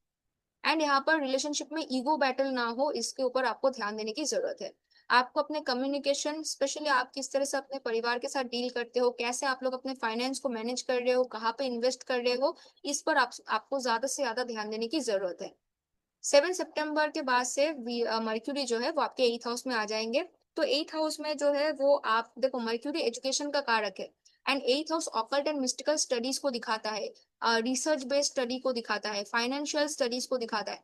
Speaker 2: एंड यहाँ पर रिलेशनशिप में ईगो बैटल ना हो, इसके ऊपर आपको ध्यान देने की जरूरत है। आपको अपने कम्युनिकेशन, स्पेशली आप किस तरह से अपने परिवार के साथ डील करते हो, कैसे आप लोग अपने फाइनेंस को मैनेज कर रहे हो, कहाँ पे इन्वेस्ट कर रहे हो, इस पर आपको ज्यादा से ज्यादा ध्यान देने की जरूरत है। 7 सितंबर के बाद से मर्क्यूरी जो है वो आपके 8th हाउस में आ जाएंगे। तो 8th हाउस में जो है वो आप देखो, मर्क्यूरी एजुकेशन का कारक है, and 8th house occult and mystical studies को दिखाता है, रिसर्च बेस्ड स्टडी को दिखाता है, फाइनेंशियल स्टडीज को दिखाता है।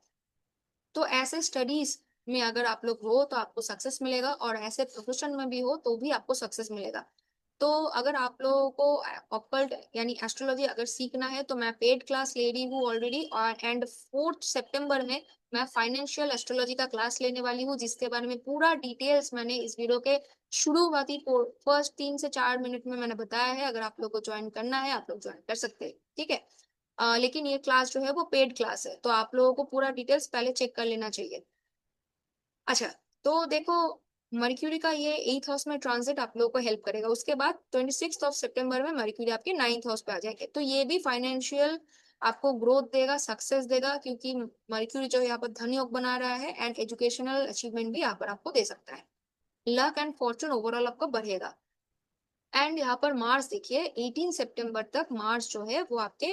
Speaker 2: तो ऐसे स्टडीज में अगर आप लोग हो तो आपको सक्सेस मिलेगा, और ऐसे प्रोफेशन में भी हो तो भी आपको सक्सेस मिलेगा। तो अगर आप लोगों को ऑकल्ट यानी एस्ट्रोलॉजी अगर सीखना है तो मैं पेड क्लास ले रही हूँ ऑलरेडी, और एंड 4 सितंबर में मैं फाइनेंशियल एस्ट्रोलॉजी का क्लास लेने वाली हूँ, जिसके बारे में पूरा डिटेल्स मैंने इस वीडियो के शुरुआती फर्स्ट 3 से 4 मिनट में मैंने बताया है। अगर आप लोग को ज्वाइन करना है आप लोग ज्वाइन कर सकते हैं, ठीक है। लेकिन ये क्लास जो है वो पेड क्लास है, तो आप लोगों को पूरा डिटेल्स पहले चेक कर लेना चाहिए। अच्छा, तो देखो, मर्क्यूरी का ये 8th हाउस में ट्रांजिट आप लोगों को हेल्प करेगा। उसके बाद 26 सितंबर में मर्क्यूरी आपके 9th हाउस पे आ जाएंगे, तो ये भी फाइनेंशियल आपको ग्रोथ देगा, सक्सेस देगा, क्योंकि मर्क्यूरी जो है यहाँ पर धन योग बना रहा है, एंड एजुकेशनल अचीवमेंट भी यहाँ पर आपको दे सकता है। लक एंड फॉर्चून ओवरऑल आपका बढ़ेगा। एंड यहाँ पर मार्स देखिए, 18 सितंबर तक मार्स जो है वो आपके,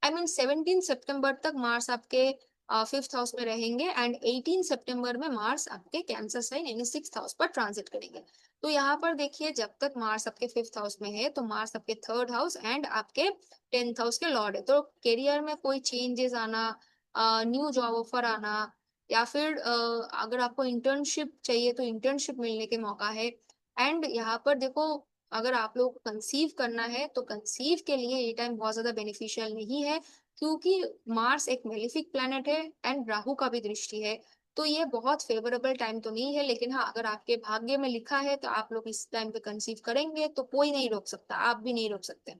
Speaker 2: आई मीन 17 सितंबर तक मार्स आपके 5th हाउस में रहेंगे, एंड 18 सितंबर में मार्स आपके कैंसर साइन यानी 6th हाउस पर ट्रांजिट करेंगे। तो यहाँ पर देखिए, जब तक मार्स आपके 5th हाउस में है तो मार्स आपके 3rd हाउस एंड आपके 10th हाउस के लॉर्ड है। तो करियर में कोई चेंजेस आना, न्यू जॉब ऑफर आना, या फिर अगर आपको इंटर्नशिप चाहिए तो इंटर्नशिप मिलने के मौका है। एंड यहाँ पर देखो, अगर आप लोग को कंसीव करना है तो कंसीव के लिए ये टाइम बहुत ज्यादा बेनिफिशियल नहीं है, क्योंकि मार्स एक मेलिफिक प्लैनेट है एंड राहु का भी दृष्टि है। तो ये बहुत फेवरेबल टाइम तो नहीं है, लेकिन हाँ, अगर आपके भाग्य में लिखा है तो आप लोग इस टाइम पे कंसीव करेंगे तो कोई नहीं रोक सकता, आप भी नहीं रोक सकते।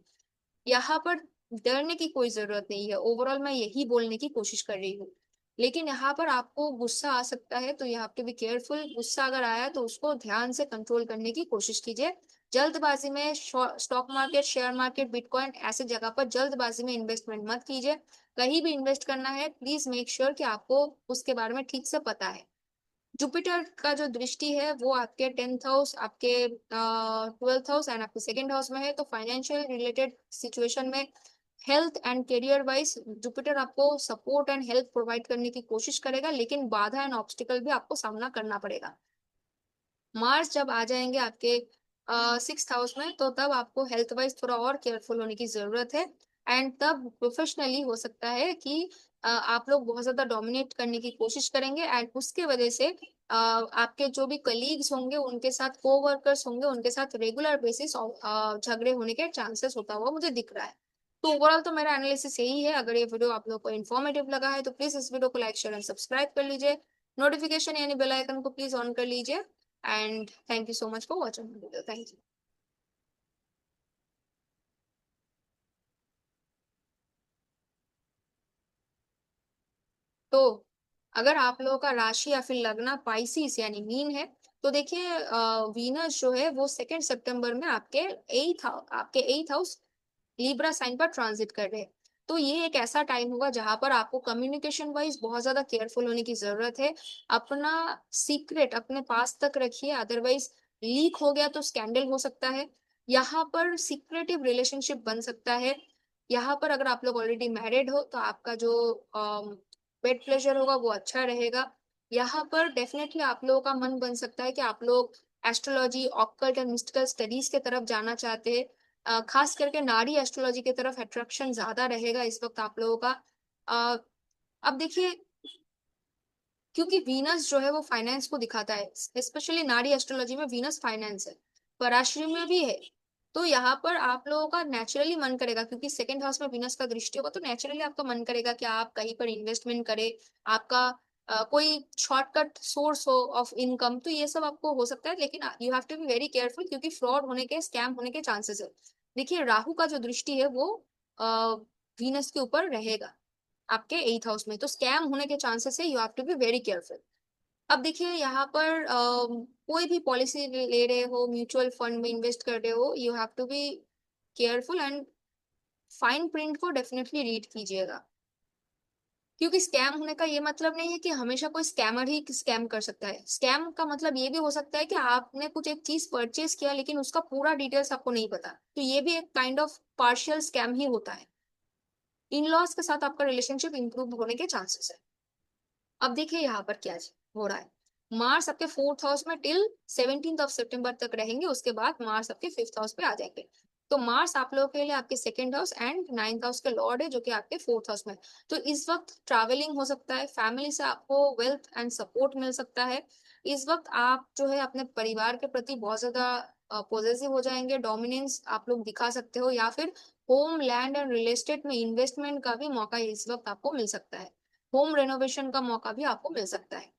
Speaker 2: यहाँ पर डरने की कोई जरूरत नहीं है, ओवरऑल मैं यही बोलने की कोशिश कर रही हूँ। लेकिन यहाँ पर आपको गुस्सा आ सकता है, तो you have to be careful. गुस्सा अगर आया तो उसको ध्यान से कंट्रोल करने की कोशिश कीजिए। जल्दबाजी में stock market, share market, bitcoin ऐसे जगह पर जल्दबाजी में इन्वेस्टमेंट मत कीजिए। कहीं भी इन्वेस्ट करना है प्लीज मेक श्योर कि आपको उसके बारे में ठीक से पता है। जुपिटर का जो दृष्टि है वो आपके 10th हाउस, आपके 12th हाउस एंड आपके 2nd हाउस में है। तो फाइनेंशियल रिलेटेड सिचुएशन में, health and career wise, Jupiter आपको सपोर्ट एंड हेल्प प्रोवाइड करने की कोशिश करेगा, लेकिन बाधा एंड ऑब्स्टिकल भी आपको सामना करना पड़ेगा। मार्स जब आ जाएंगे आपके 6th हाउस में, तो तब आपको हेल्थ वाइज थोड़ा और केयरफुल होने की जरूरत है। एंड तब प्रोफेशनली हो सकता है कि आप लोग बहुत ज्यादा डोमिनेट करने की कोशिश करेंगे, एंड उसके वजह से आपके जो भी कलीग्स होंगे, उनके साथ कोवर्कर्स होंगे, उनके साथ रेगुलर बेसिस झगड़े होने के चांसेस होता हुआ मुझे दिख रहा है। तो ओवरऑल तो मेरा एनालिसिस यही है। अगर ये वीडियो आप लोग को इन्फॉर्मेटिव लगा है तो प्लीज इस वीडियो को लाइक, शेयर एंड सब्सक्राइब कर लीजिए। नोटिफिकेशन यानी बेल आइकन को प्लीज ऑन कर लीजिए। And thank you so much for watching the video. Thank you. तो अगर आप लोगों का राशि या फिर लग्न पाइसिस यानी मीन है, तो देखिए, वीनस जो है वो 2 सितंबर में आपके 8th हाउस लिब्रा साइन पर ट्रांजिट कर रहे हैं। तो ये एक ऐसा टाइम होगा जहां पर आपको कम्युनिकेशन वाइज बहुत ज्यादा केयरफुल होने की जरूरत है। अपना सीक्रेट अपने पास तक रखिए, अदरवाइज लीक हो गया तो स्कैंडल हो सकता है। यहाँ पर सीक्रेटिव रिलेशनशिप बन सकता है। यहाँ पर अगर आप लोग ऑलरेडी मैरिड हो तो आपका जो पेट प्लेजर होगा वो अच्छा रहेगा। यहाँ पर डेफिनेटली आप लोगों का मन बन सकता है कि आप लोग एस्ट्रोलॉजी, ऑक्कल्ट एंड मिस्टिकल स्टडीज के तरफ जाना चाहते हैं। खास करके नारी एस्ट्रोलॉजी की तरफ अट्रैक्शन ज्यादा रहेगा इस वक्त आप लोगों का। अ, अब देखिए, क्योंकि वीनस जो है वो फाइनेंस को दिखाता है, स्पेशली नारी एस्ट्रोलॉजी में वीनस फाइनेंस है, पराशरी में भी है। तो यहाँ पर आप लोगों का नेचुरली मन करेगा, क्योंकि 2nd हाउस में वीनस का दृष्टि होगा, तो नेचुरली आपका मन करेगा कि आप कहीं पर इन्वेस्टमेंट करें। आपका कोई शॉर्टकट सोर्स हो ऑफ इनकम, तो ये सब आपको हो सकता है, लेकिन you have to be very careful, क्योंकि फ्रॉड होने के, स्कैम होने के चांसेस है। देखिए, राहु का जो दृष्टि है वो वीनस के ऊपर रहेगा आपके 8th हाउस में, तो स्कैम होने के चांसेस है, you have to be very careful. अब देखिए यहाँ पर कोई भी पॉलिसी ले रहे हो, म्यूचुअल फंड में इन्वेस्ट कर रहे हो, you have to be careful and fine print को डेफिनेटली रीड कीजिएगा। क्योंकि स्कैम होने का ये मतलब नहीं है कि हमेशा कोई स्कैमर ही स्कैम कर सकता है। स्कैम का मतलब ये भी हो सकता है कि आपने कुछ एक चीज परचेज किया लेकिन उसका पूरा डिटेल्स आपको नहीं पता, तो ये भी एक काइंड ऑफ पार्शियल स्कैम ही होता है। इन लॉज के साथ आपका रिलेशनशिप इंप्रूव होने के चांसेस है। अब देखिए यहाँ पर क्या हो रहा है। मार्स आपके 4th हाउस में टिल 17th ऑफ सितंबर तक रहेंगे, उसके बाद मार्स आपके 5th हाउस पे आ जाएंगे। तो मार्स आप लोगों के लिए आपके 2nd house and 9th house के लॉर्ड है, जो कि आपके 4th हाउस में। तो इस वक्त ट्रैवलिंग हो सकता है, फैमिली से आपको वेल्थ एंड सपोर्ट मिल सकता है। इस वक्त आप जो है अपने परिवार के प्रति बहुत ज्यादा पॉजिटिव हो जाएंगे, डोमिनेंस आप लोग दिखा सकते हो, या फिर home land and real estate में इन्वेस्टमेंट का भी मौका इस वक्त आपको मिल सकता है। होम रेनोवेशन का मौका भी आपको मिल सकता है,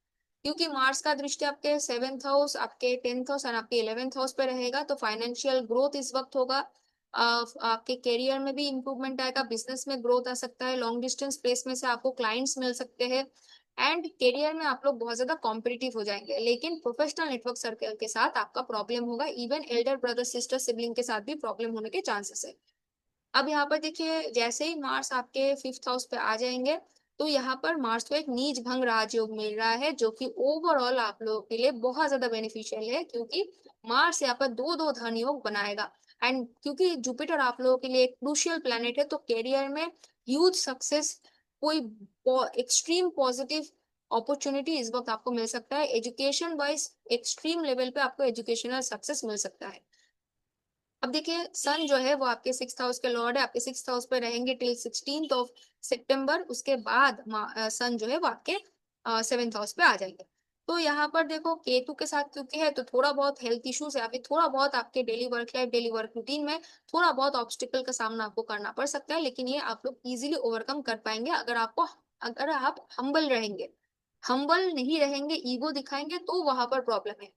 Speaker 2: क्योंकि मार्स का दृष्टि आपके 7th हाउस, आपके 10th हाउस और आपके 11th हाउस पे रहेगा। तो फाइनेंशियल ग्रोथ इस वक्त होगा। आपके करियर में भी इंप्रूवमेंट आएगा, बिजनेस में ग्रोथ आ सकता है, लॉन्ग डिस्टेंस प्लेस में से आपको क्लाइंट्स मिल सकते हैं, एंड करियर में आप लोग बहुत ज्यादा कॉम्पिटिटिव हो जाएंगे। लेकिन प्रोफेशनल नेटवर्क सर्कल के साथ आपका प्रॉब्लम होगा, even Elder brother sister sibling के साथ भी प्रॉब्लम होने के चांसेस है। अब यहाँ पर देखिए, जैसे ही मार्स आपके 5th हाउस पे आ जाएंगे, तो यहाँ पर मार्स को एक नीच भंग राजयोग मिल रहा है, जो कि ओवरऑल आप लोगों के लिए बहुत ज्यादा बेनिफिशियल है, क्योंकि मार्स यहाँ पर दो दो धन योग बनाएगा। एंड क्योंकि जुपिटर आप लोगों के लिए एक क्रूशियल प्लेनेट है, तो करियर में ह्यूज सक्सेस, कोई एक्सट्रीम पॉजिटिव अपॉर्चुनिटी इस वक्त आपको मिल सकता है। एजुकेशन वाइज एक्सट्रीम लेवल पे आपको एजुकेशनल सक्सेस मिल सकता है। अब देखिए, सन जो है वो आपके 6th हाउस के लॉर्ड है, आपके 6th हाउस पे रहेंगे टिल 16th ऑफ सितंबर। उसके बाद सन जो है वो आपके 7th हाउस पे आ जाएंगे। तो यहाँ पर देखो, केतु के साथ क्योंकि है, तो थोड़ा बहुत हेल्थ इश्यूज या फिर थोड़ा बहुत आपके daily work life, daily work routine में थोड़ा बहुत ऑब्स्टिकल का सामना आपको करना पड़ सकता है, लेकिन ये आप लोग इजीली ओवरकम कर पाएंगे अगर आप हम्बल रहेंगे। हम्बल नहीं रहेंगे, ईगो दिखाएंगे, तो वहां पर प्रॉब्लम है।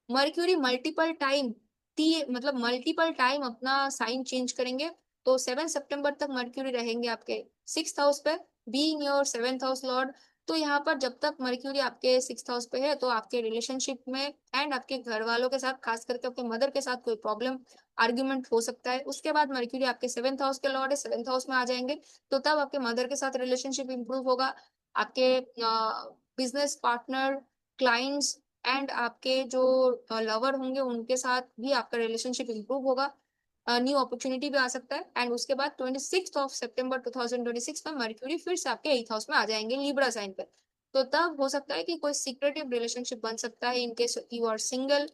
Speaker 2: मर्क्यूरी मल्टीपल टाइम मतलब मल्टीपल टाइम अपना साइन चेंज करेंगे। तो 7 सितंबर तक मर्क्यूरी रहेंगे आपके 6th हाउस पे, being your 7th house Lord. तो यहाँ पर जब तक मर्क्यूरी आपके 6th हाउस पे है, तो आपके रिलेशनशिप में एंड आपके घर वालों के साथ, खास करके आपके मदर के साथ कोई प्रॉब्लम, आर्ग्यूमेंट हो सकता है। उसके बाद मर्क्यूरी आपके 7th हाउस के लॉर्ड है, 7th हाउस में आ जाएंगे, तो तब आपके मदर के साथ रिलेशनशिप इंप्रूव होगा। आपके बिजनेस पार्टनर, क्लाइंट्स एंड आपके जो लवर होंगे, उनके साथ भी आपका रिलेशनशिप इंप्रूव होगा। न्यू अपॉर्चुनिटी भी आ सकता है। एंड उसके बाद 26 सितंबर 2026 में मर्क्यूरी फिर से आपके 8th हाउस में आ जाएंगे, लिब्रा साइन पे। तो तब हो सकता है कि कोई सीक्रेटिव रिलेशनशिप बन सकता है, in case you are single.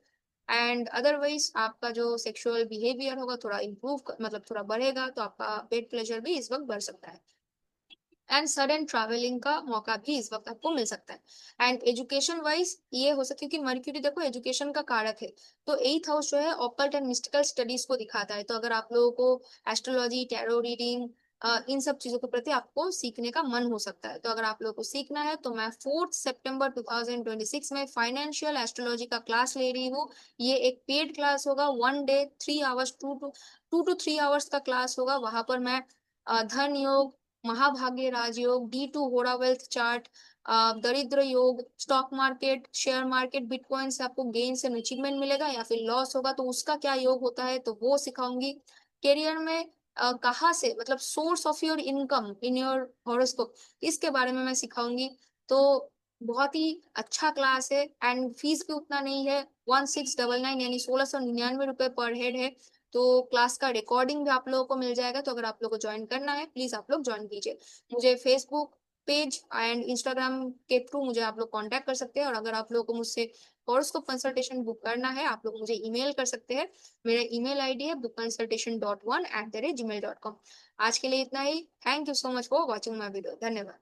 Speaker 2: And otherwise आपका जो सेक्सुअल बिहेवियर होगा थोड़ा इंप्रूव, मतलब थोड़ा बढ़ेगा, तो आपका पेट प्लेजर भी इस वक्त बढ़ सकता है। एंड सडन ट्रैवलिंग का मौका भी इस वक्त आपको मिल सकता है। एंड एजुकेशन वाइज ये हो सकता है, क्योंकि मर्क्यूरी देखो एजुकेशन का कारक है, तो 8th हाउस जो है ऑकल्ट एंड मिस्टिकल स्टडीज को दिखाता है। तो अगर आप लोगों को एस्ट्रोलॉजी, टैरो रीडिंग, इन सब चीजों के प्रति आपको सीखने का मन हो सकता है। तो अगर आप लोगों को सीखना है, तो मैं 4 सितंबर 2026 में फाइनेंशियल एस्ट्रोलॉजी का क्लास ले रही हूँ। ये एक पेड क्लास होगा, 1 डे 3 आवर्स, 2 to 3 आवर्स का क्लास होगा। वहां पर मैं धन योग, महाभाग्य राजयोग, D2 होरा वेल्थ चार्ट, दरिद्र योग, stock market, share market, bitcoin से आपको गेन से अचीवमेंट मिलेगा, या फिर लॉस होगा तो उसका क्या योग होता है, तो वो सिखाऊंगी। करियर में कहाँ से, मतलब source of your income in your horoscope, इसके बारे में मैं सिखाऊंगी। तो बहुत ही अच्छा क्लास है, एंड फीस भी उतना नहीं है, 1699 यानी 1699 रुपए पर हेड है। तो क्लास का रिकॉर्डिंग भी आप लोगों को मिल जाएगा। तो अगर आप लोगों को ज्वाइन करना है, प्लीज आप लोग ज्वाइन कीजिए। मुझे फेसबुक पेज एंड इंस्टाग्राम के थ्रू मुझे आप लोग कांटेक्ट कर सकते हैं, और अगर आप लोगों को मुझसे हॉरोस्कोप कंसल्टेशन बुक करना है, आप लोग मुझे ईमेल कर सकते हैं। मेरा ईमेल आईडी है bookconsultation.1@gmail.com। आज के लिए इतना ही। Thank you so much for watching my video. धन्यवाद।